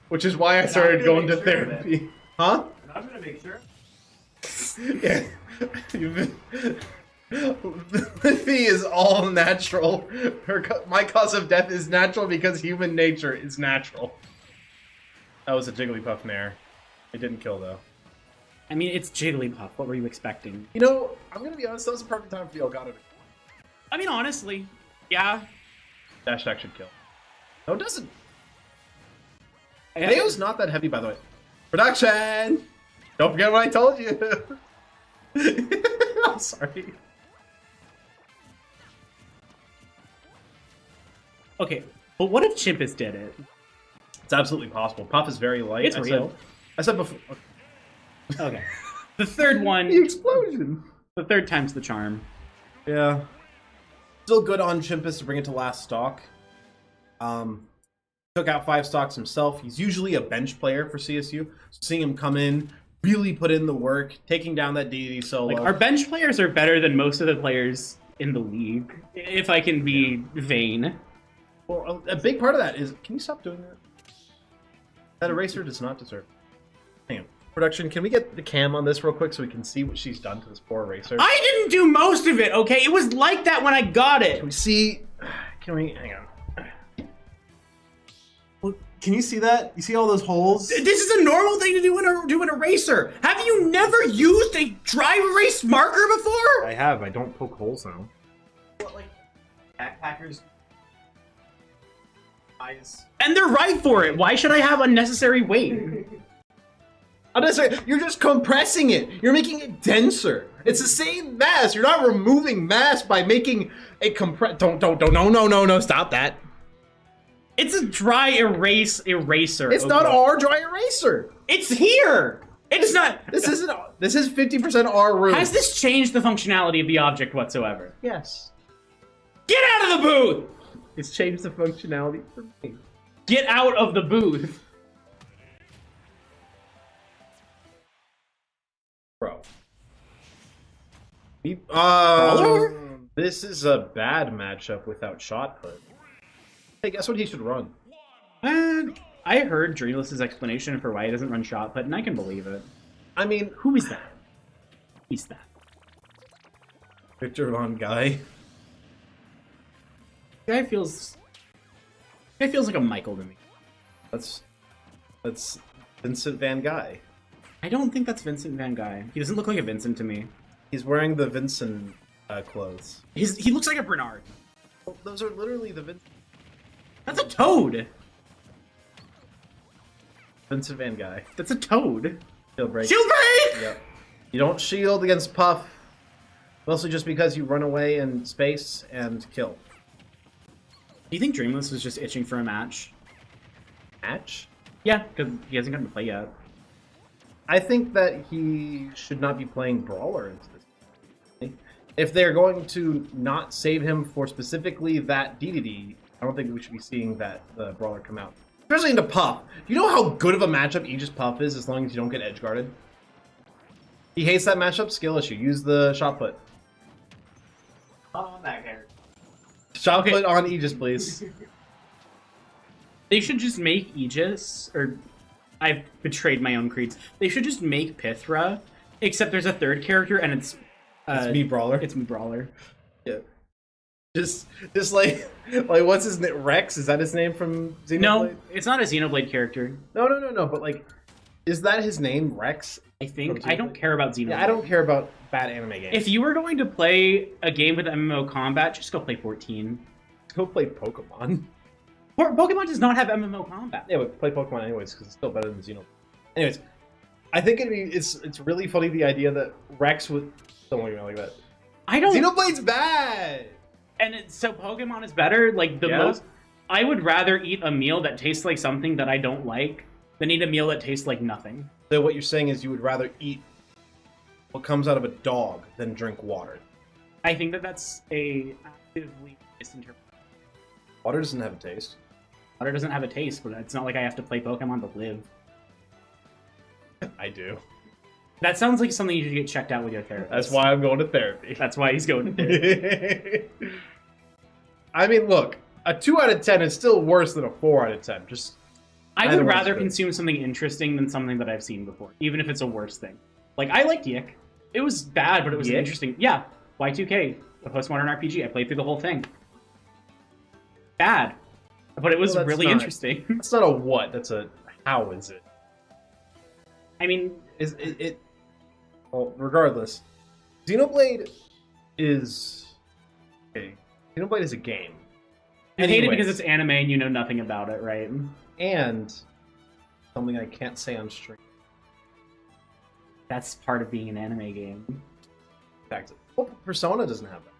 Which is why I started going to therapy. Huh? I'm gonna make sure. Yeah. Livy is all natural. My cause of death is natural because human nature is natural. That was a Jigglypuff nair. It didn't kill, though. I mean, it's Jigglypuff. What were you expecting? You know, I'm going to be honest, that was a perfect time for the Elgato. I mean, honestly, yeah. Dash attack should kill. No, it doesn't. Neo's not that heavy, by the way. Production! Don't forget what I told you. I'm sorry. Okay, but what if Chimpus did it? It's absolutely possible. Puff is very light. It's real. I said before. Okay. The third one. The explosion. The third time's the charm. Yeah. Still good on Chimpus to bring it to last stock. Took out 5 stocks himself. He's usually a bench player for CSU. So seeing him come in, really put in the work, taking down that DD solo. Like, our bench players are better than most of the players in the league, if I can be vain. Well, a big part of that is, can you stop doing that? That eraser does not deserve. Hang on. Production, can we get the cam on this real quick so we can see what she's done to this poor eraser? I didn't do most of it, okay? It was like that when I got it. Can we see? Can we? Hang on. Well, can you see that? You see all those holes? This is a normal thing to do in an eraser. Have you never used a dry erase marker before? I have. I don't poke holes now. What, like, backpackers? Eyes. And they're right for it. Why should I have unnecessary weight? Unnecessary. You're just compressing it. You're making it denser. It's the same mass. You're not removing mass by making a compress. Don't. No. Stop that. It's a dry erase eraser. It's not our dry eraser. It's here. It's not. This isn't. This is 50% our room. Has this changed the functionality of the object whatsoever? Yes. Get out of the booth! It's changed the functionality for me. Get out of the booth. Bro. Brawler? This is a bad matchup without shot put. Hey, guess what he should run? I heard Dreamless's explanation for why he doesn't run shot put, and I can believe it. I mean, Who is that? Who's that? Victor Von Guy. Guy feels like a Michael to me. That's Vincent Van Guy. I don't think that's Vincent Van Guy. He doesn't look like a Vincent to me. He's wearing the Vincent clothes. He looks like a Bernard. Well, those are literally the Vincent. That's a Toad. Vincent Van Guy. That's a Toad. Shield break. Shield break! Yep. You don't shield against Puff, mostly just because you run away in space and kill. Do you think Dreamless was just itching for a match? Match? Yeah, because he hasn't gotten to play yet. I think that he should not be playing Brawler into this. If they're going to not save him for specifically that DDD, I don't think we should be seeing that the Brawler come out. Especially into Puff. Do you know how good of a matchup Aegis Puff is as long as you don't get edge guarded? He hates that matchup. Skill issue. Use the shot put. On that character. Shot put on Aegis, please. They should just make Aegis, or I've betrayed my own creeds. They should just make Pythra, except there's a third character and it's me Brawler. It's me Brawler. Yeah. Just like what's his name? Rex? Is that his name from Xenoblade? No, it's not a Xenoblade character. No. But like, is that his name, Rex? I think I don't care about Xenoblade. Yeah, I don't care about bad anime games. If you were going to play a game with MMO combat, just go play 14. Go play Pokemon. Pokemon does not have MMO combat. Yeah, but play Pokemon anyways because it's still better than Xenoblade. Anyways, I think it's really funny the idea that Rex would. Don't look at me like that. I don't. Xenoblade's bad. And so Pokemon is better. Like the most, I would rather eat a meal that tastes like something that I don't like than eat a meal that tastes like nothing. So what you're saying is you would rather eat what comes out of a dog than drink water. I think that's a actively misinterpreted. Water doesn't have a taste. Water doesn't have a taste, but it's not like I have to play Pokemon to live. I do. That sounds like something you should get checked out with your therapist. That's why I'm going to therapy. That's why he's going to therapy. I mean, look, a 2 out of 10 is still worse than a 4 out of 10. Just I either would one's rather good. consume something interesting than something that I've seen before, even if it's a worse thing. Like, I liked Yick. It was bad, but it was Yick? interesting. Yeah, Y2K, a postmodern RPG. I played through the whole thing. Bad, but it was Well, that's really not- interesting. That's not a what, that's a how is it? I mean, Is it well, regardless, Xenoblade is okay. Xenoblade is a game. I hate it Anyways, because it's anime and you know nothing about it, right? and something I can't say on stream. That's part of being an anime game. In fact, well, Persona doesn't have that.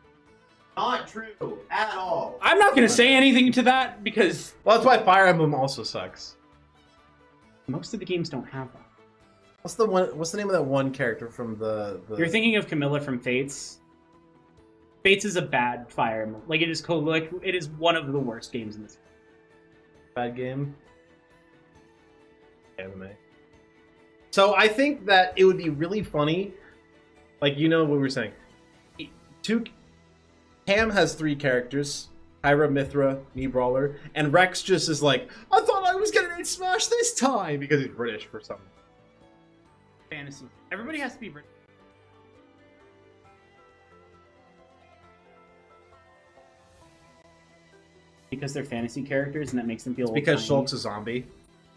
Not true at all. I'm not going to say anything to that because Well, that's why Fire Emblem also sucks. most of the games don't have that. What's the name of that one character from the... You're thinking of Camilla from Fates. Fates is a bad Fire Emblem. Like, it is one of the worst games in this. bad game? Anime. So I think that it would be really funny, like, you know what we were saying. Cam has 3 characters. Hyra, Mithra, me Brawler, and Rex just is like, I thought I was gonna smash this time because he's British for some. Fantasy. Everybody has to be British. Because they're fantasy characters and that makes them feel old Because timey. Shulk's a zombie.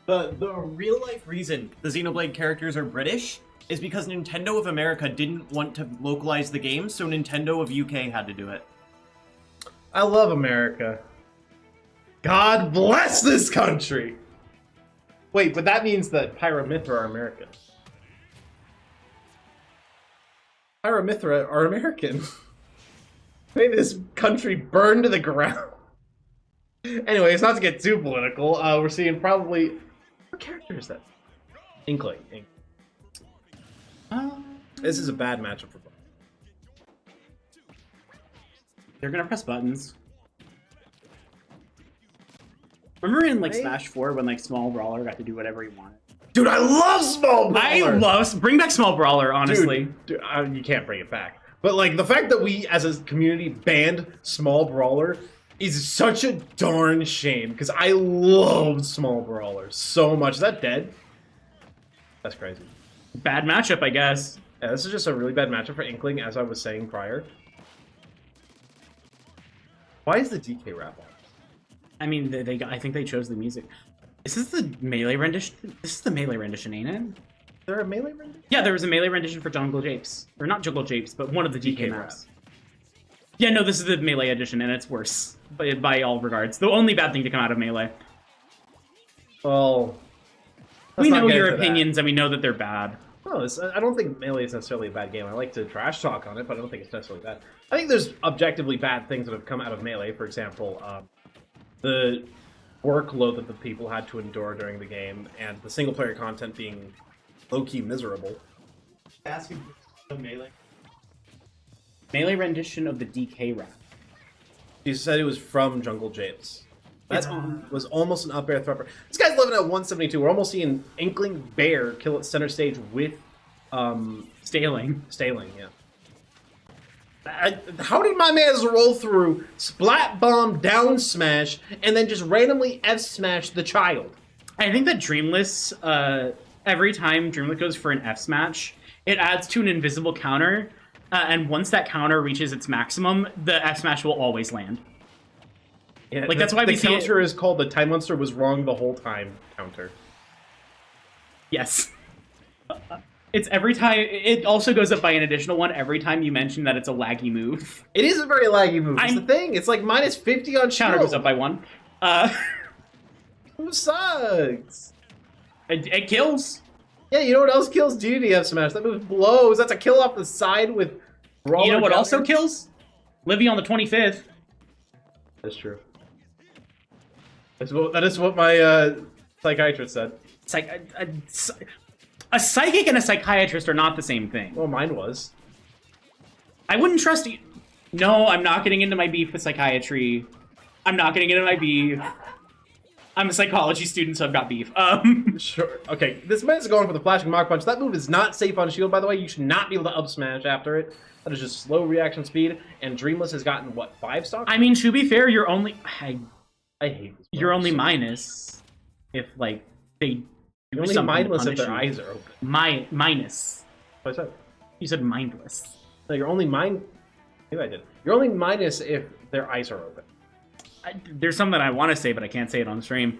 The real life reason the Xenoblade characters are British is because Nintendo of America didn't want to localize the game, so Nintendo of UK had to do it. I love America. God bless this country! Wait, but that means that Pyramithra are American. Pyramithra are American. May this country burn to the ground. Anyways, not to get too political, we're seeing probably... What character is that? Inkling. This is a bad matchup for both. They're gonna press buttons. Remember in like Right? Smash 4 when like Small Brawler got to do whatever he wanted? Dude, I love Small Brawler! Bring back Small Brawler, honestly. Dude, you can't bring it back. But like the fact that we as a community banned Small Brawler is such a darn shame because I loved Small Brawler so much. Is that dead? That's crazy. Bad matchup, I guess. Yeah, this is just a really bad matchup for Inkling, as I was saying prior. Why is the DK rap on? I mean, I think they chose the music. Is this the melee rendition? This is the melee rendition, ain't it? Is there a melee rendition? Yeah, there was a melee rendition for Jungle Japes. Or not Jungle Japes, but one of the DK DK maps. Yeah, no, this is the melee edition, and it's worse. By all regards. The only bad thing to come out of melee. Well, We let's not know get your into that. opinions, and we know that they're bad. No, I don't think Melee is necessarily a bad game. I like to trash talk on it, but I don't think it's necessarily bad. I think there's objectively bad things that have come out of Melee. For example, the workload that the people had to endure during the game, and the single-player content being low-key miserable. Ask you the melee. Melee rendition of the DK rap. You said it was from Jungle Japes. That It's was almost an up air threat. This guy's living at 172. We're almost seeing Inkling Bear kill at center stage with Staling. Staling, yeah. How did my man roll through splat bomb down smash and then just randomly F smash the child? I think that Dreamless, every time Dreamless goes for an F smash, it adds to an invisible counter, and once that counter reaches its maximum, the F smash will always land. Yeah, Like, that's why the we see counter is called the Time Monster was wrong the whole time counter. Yes. It's every time. It also goes up by an additional one every time you mention that it's a laggy move. It is a very laggy move. It's the thing. It's like minus 50 on shield. Counter goes up by 1. Who sucks? It kills. Yeah, you know what else kills? DDF Smash. That move blows. That's a kill off the side with Brawler. You know what counter. also kills? Livy on the 25th. That's true. That is what my psychiatrist said. It's like a psychic and a psychiatrist are not the same thing. Well, mine was. I wouldn't trust you. No, I'm not getting into my beef with psychiatry. I'm not getting into my beef. I'm a psychology student, so I've got beef. Sure. Okay, this man's going for the flashing Mach Punch. That move is not safe on shield, by the way. You should not be able to up smash after it. That is just slow reaction speed. And Dreamless has gotten, what, 5 stocks? I mean, to be fair, you're only... I hate this. You're only minus if, like, they... You're only mindless if their eyes are open. Minus. What I said? You said mindless. No, you're only Maybe I did. You're only minus if their eyes are open. There's something I want to say, but I can't say it on stream.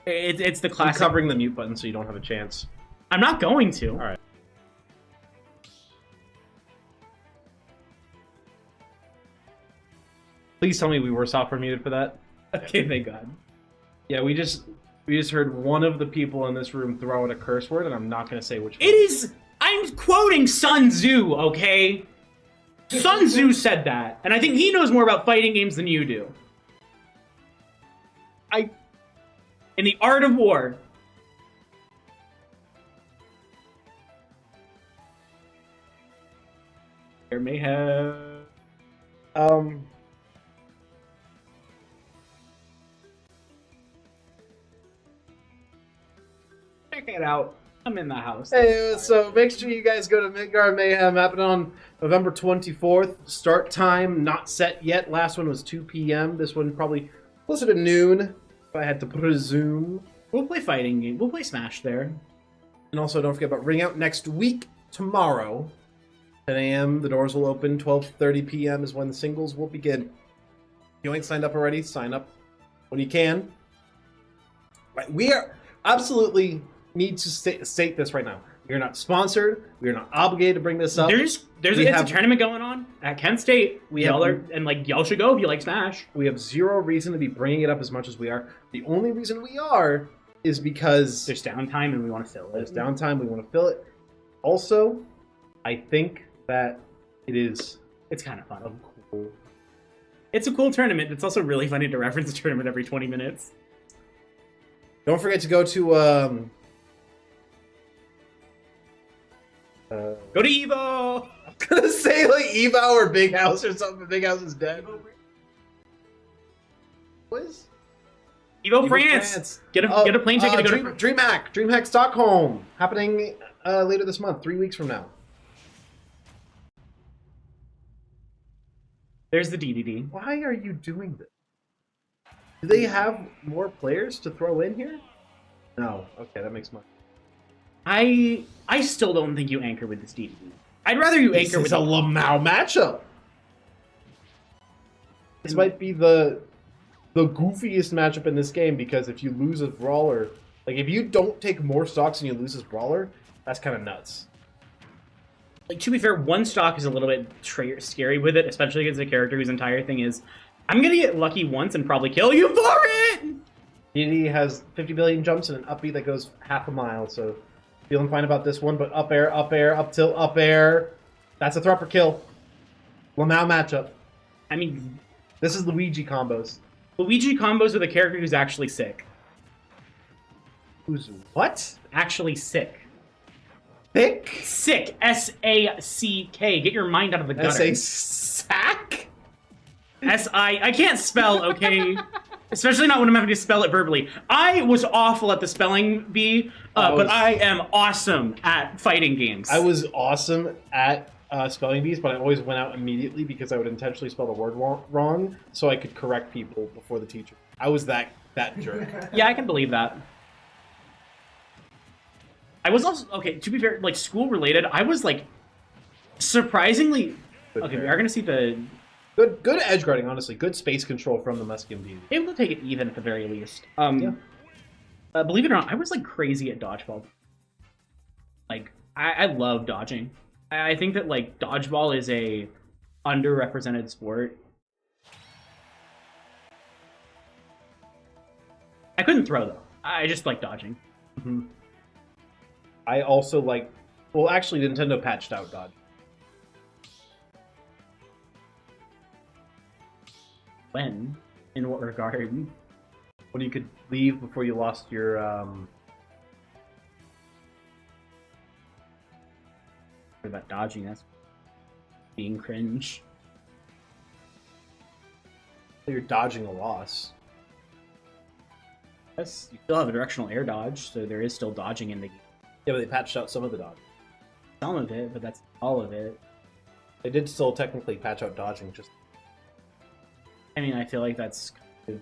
It's the I'm classic... covering the mute button so you don't have a chance. I'm not going to. All right. Please tell me we were software muted for that. Okay, thank God. Yeah, we just heard one of the people in this room throw out a curse word, and I'm not going to say which one. It is... I'm quoting Sun Tzu, okay? Sun Tzu said that, and I think he knows more about fighting games than you do. In the art of war. There may have... Check it out. I'm in the house. Hey, so make sure you guys go to Midgard Mayhem, happening on November 24th. Start time not set yet. Last one was 2 p.m. This one probably closer to noon, if I had to presume. We'll play fighting game. We'll play Smash there. And also, don't forget about Ring Out next week, tomorrow, 10 a.m. The doors will open. 12:30 p.m. is when the singles will begin. If you ain't signed up already, sign up when you can. Right, we are absolutely need to state this right now. We are not sponsored. We are not obligated to bring this up. There's a tournament going on at Kent State. Y'all should go if you like Smash. We have zero reason to be bringing it up as much as we are. The only reason we are is because There's downtime and we want to fill it. there's downtime. We want to fill it. Also, I think that It's kind of fun. It's a cool tournament. It's also really funny to reference a tournament every 20 minutes. Don't forget to go to Go to Evo! I'm gonna say like Evo or Big House or something. Big House is dead. What is Evo France! Get a plane ticket to go to... DreamHack Stockholm, happening later this month, 3 weeks from now. There's the DDD. Why are you doing this? Do they have more players to throw in here? No. Okay, that makes sense. I still don't think you anchor with this DDD. I'd rather you anchor with a Lamau matchup. This might be the goofiest matchup in this game, because if you lose as Brawler, like if you don't take more stocks and you lose as Brawler, that's kind of nuts. Like, to be fair, one stock is a little bit scary with it, especially against a character whose entire thing is, I'm gonna get lucky once and probably kill you for it! DD has 50 billion jumps and an up B that goes half a mile, so feeling fine about this one, but up air, up tilt, up air. That's a threat for kill. Lamau matchup. I mean, this is Luigi combos. Luigi combos with a character who's actually sick. Who's what? Actually sick. Thick? Sick. S-A-C-K. Get your mind out of the gutter. S-A-sack? I can't spell, okay? Especially not when I'm having to spell it verbally. I was awful at the spelling bee, but I am awesome at fighting games. I was awesome at spelling bees, but I always went out immediately because I would intentionally spell the word wrong so I could correct people before the teacher. I was that jerk. Yeah, I can believe that. I was also, okay, to be fair, like, school-related, I was, like, surprisingly... Okay, we are going to see the... Good edge guarding, honestly. Good space control from the Muskim Bees. Able to take it even at the very least. Yeah. Believe it or not, I was, like, crazy at dodgeball. Like, I love dodging. I think that, like, dodgeball is a underrepresented sport. I couldn't throw, though. I just like dodging. Mm-hmm. I also like... Well, actually, Nintendo patched out dodge. When? In what regard? When you could leave before you lost your... What about dodging? That's being cringe. You're dodging a loss. Yes, you still have a directional air dodge, so there is still dodging in the game. Yeah, but they patched out some of the dodge. Some of it, but that's all of it. They did still technically patch out dodging. Just. I mean, I feel like that's kind of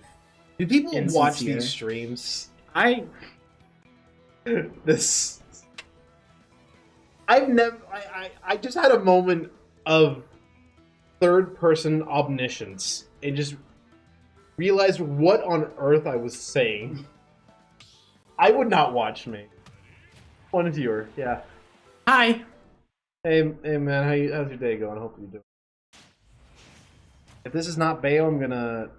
Do people watch insincere. these streams? I I've never. I just had a moment of third-person omniscience and just realized what on earth I was saying. I would not watch me. One viewer, yeah. Hi. Hey man, how's your day going? I hope you're doing. If this is not Bayo, I'm gonna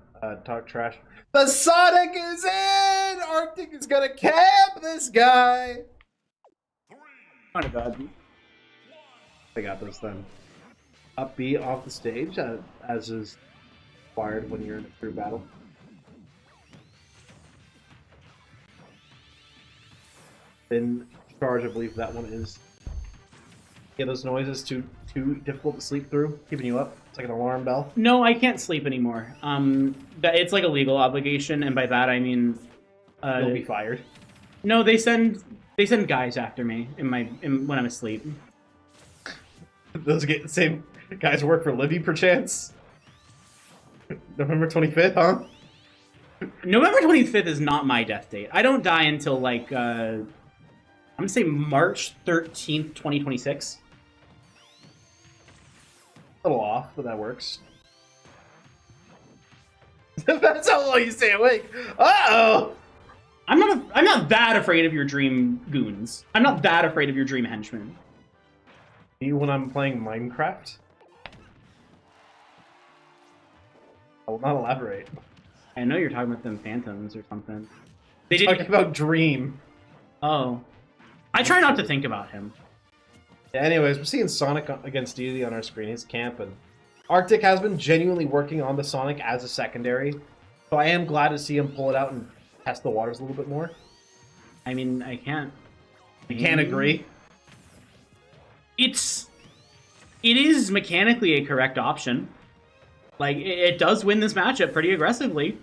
talk trash. The Sonic is in! Arctic is gonna camp this guy! Not bad. I got this then. Up B off the stage, as is required when you're in a crew battle. In charge, I believe that one is. Yeah, those noises too difficult to sleep through, keeping you up. It's like an alarm bell. No, I can't sleep anymore. It's like a legal obligation, and by that I mean, You'll be fired. no, they send guys after me when I'm asleep. Those get the same guys who work for Libby, perchance. November 25th, huh? November 25th is not my death date. I don't die until like I'm gonna say March 13th, 2026. A little off, but that works. That's how long you stay awake. Uh-oh! I'm not that afraid of your dream goons. I'm not that afraid of your dream henchmen. Me when I'm playing Minecraft? I will not elaborate. I know you're talking about them phantoms or something. They talking about Dream. Oh. I try not to think about him. Yeah, anyways, we're seeing Sonic against Deity on our screen. He's camping. Arctic has been genuinely working on the Sonic as a secondary, so I am glad to see him pull it out and test the waters a little bit more. I mean, I can't. You can't agree? It is mechanically a correct option. Like, it does win this matchup pretty aggressively.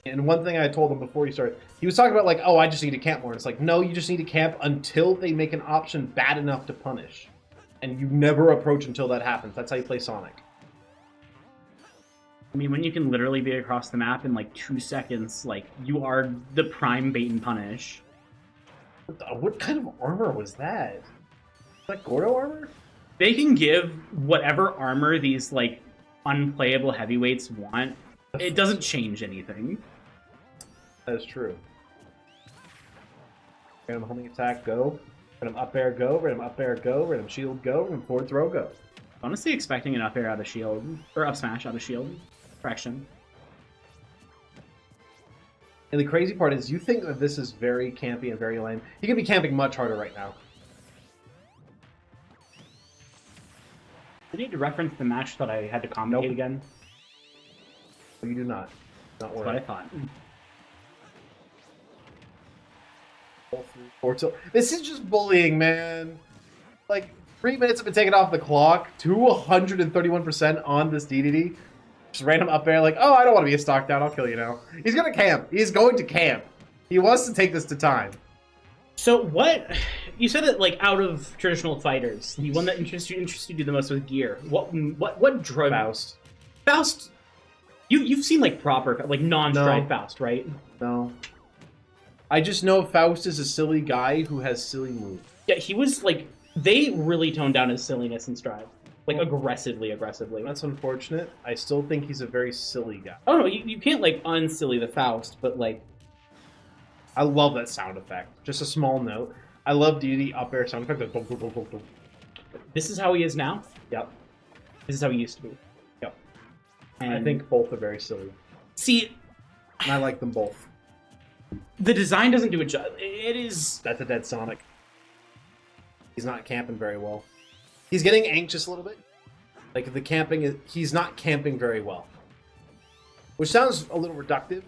And one thing I told him before he started, he was talking about like, oh, I just need to camp more. And it's like, no, you just need to camp until they make an option bad enough to punish. And you never approach until that happens. That's how you play Sonic. I mean, when you can literally be across the map in like 2 seconds, like, you are the prime bait and punish. What kind of armor was that? Is that Gordo armor? They can give whatever armor these, like, unplayable heavyweights want. It doesn't change anything. That is true. Random homing attack, go. Random up air, go. Random up air, go. Random shield, go. Random forward throw, go. Honestly, expecting an up air out of shield, or up smash out of shield. Correction. And the crazy part is, you think that this is very campy and very lame. You can be camping much harder right now. I need to reference the match that I had to commentate Nope. again. You do not. Not That's what worry. I thought. This is just bullying, man. Like, 3 minutes have been taken off the clock. 231% on this DDD. Just random up air, like, oh, I don't want to be a stock down. I'll kill you now. He's gonna camp. He's going to camp. He wants to take this to time. So what... you said that like out of traditional fighters, the one that interested you the most was Gear. What drove Faust. Faust? You've seen like proper like non-stride No. Faust, right? No. I just know Faust is a silly guy who has silly moves. Yeah, he was like they really toned down his silliness in Stride, like aggressively. That's unfortunate. I still think he's a very silly guy. Oh no, you can't like unsilly the Faust, but like I love that sound effect. Just a small note. I love the up air sound effect. Dum, dum, dum, dum, dum. this is how he is now. Yep. This is how he used to be. Yep. And I think both are very silly. see, And I like them both. the design doesn't do it justice. It is That's a dead Sonic. He's not camping very well. He's getting anxious a little bit. Like the camping is, he's not camping very well. Which sounds a little reductive.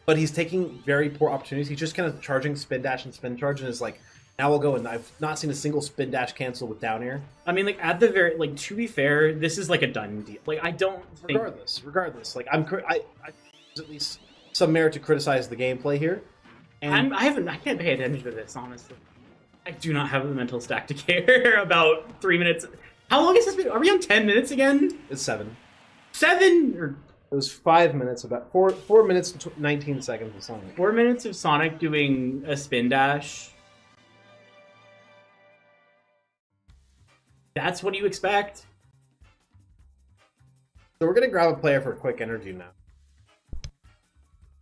But he's taking very poor opportunities. He's just kind of charging spin dash and spin charge and is like, now we'll go. And I've not seen a single spin dash cancel with down air. I mean, like at the very like to be fair, this is like a done deal. Like I don't think Regardless, like I there's at least some merit to criticize the gameplay here. And I can't pay attention to this honestly. I do not have the mental stack to care about 3 minutes. How long has this been? Are we on 10 minutes again? it's 7. 7 or It was 5 minutes, about 4 minutes and 19 seconds of Sonic. 4 minutes of Sonic doing a spin dash. That's what you expect. So we're gonna grab a player for a quick interview now.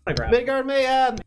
I grab. Midgard Mayhem!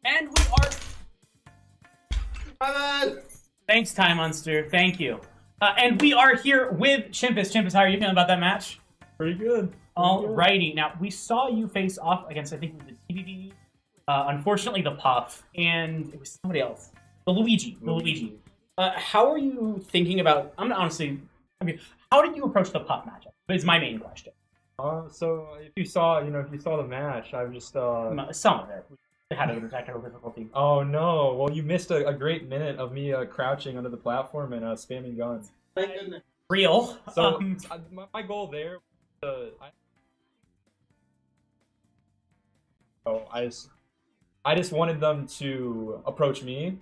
And we are. Thanks, Time Monster. Thank you. And we are here with Chimpus. Chimpus, how are you feeling about that match? Pretty good. Alrighty. Now, we saw you face off against, I think, it was the TVV. Unfortunately, the Puff. And it was somebody else. The Luigi. How are you thinking about... how did you approach the Puff matchup? Is my main question. So if you saw the match, I was just Some of it. We had a technical difficulty. Oh no! Well, you missed a great minute of me crouching under the platform and spamming guns. Thank goodness. Real. So my goal there, I just wanted them to approach me,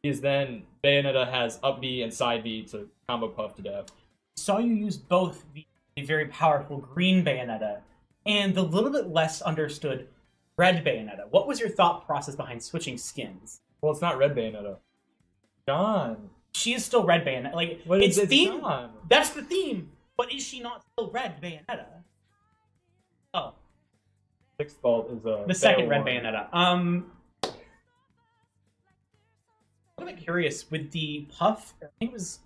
because then Bayonetta has up B and side B to combo Puff to death. Saw you use both the very powerful green Bayonetta and the little bit less understood red Bayonetta. What was your thought process behind switching skins? Well, it's not red Bayonetta. John. She is still red Bayonetta. Like, But it's it's theme. John. That's the theme. But is she not still red Bayonetta? Oh, Sixth Vault is the second red one. Bayonetta. I'm a bit curious with the Puff. I think it was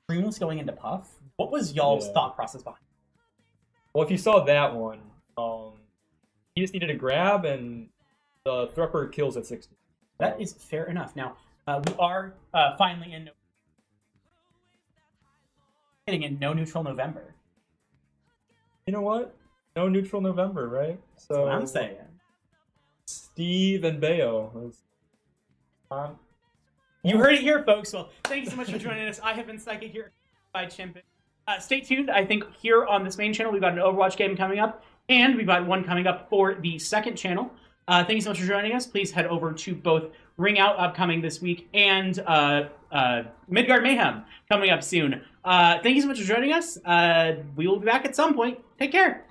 Dreamless going into Puff. What was y'all's Yeah. thought process behind it? Well, if you saw that one, he just needed a grab, and the Thrupper kills at 60. That is fair enough. Now, we are finally getting in No Neutral November. You know what? No neutral November, right? That's So what I'm saying. Steve and Bayo. You heard it here, folks. Well, thank you so much for joining us. I have been Psychic here by Chimpin. Stay tuned. I think here on this main channel, we've got an Overwatch game coming up, and we've got one coming up for the second channel. Thank you so much for joining us. Please head over to both Ring Out upcoming this week and Midgard Mayhem coming up soon. Thank you so much for joining us. We will be back at some point. Take care.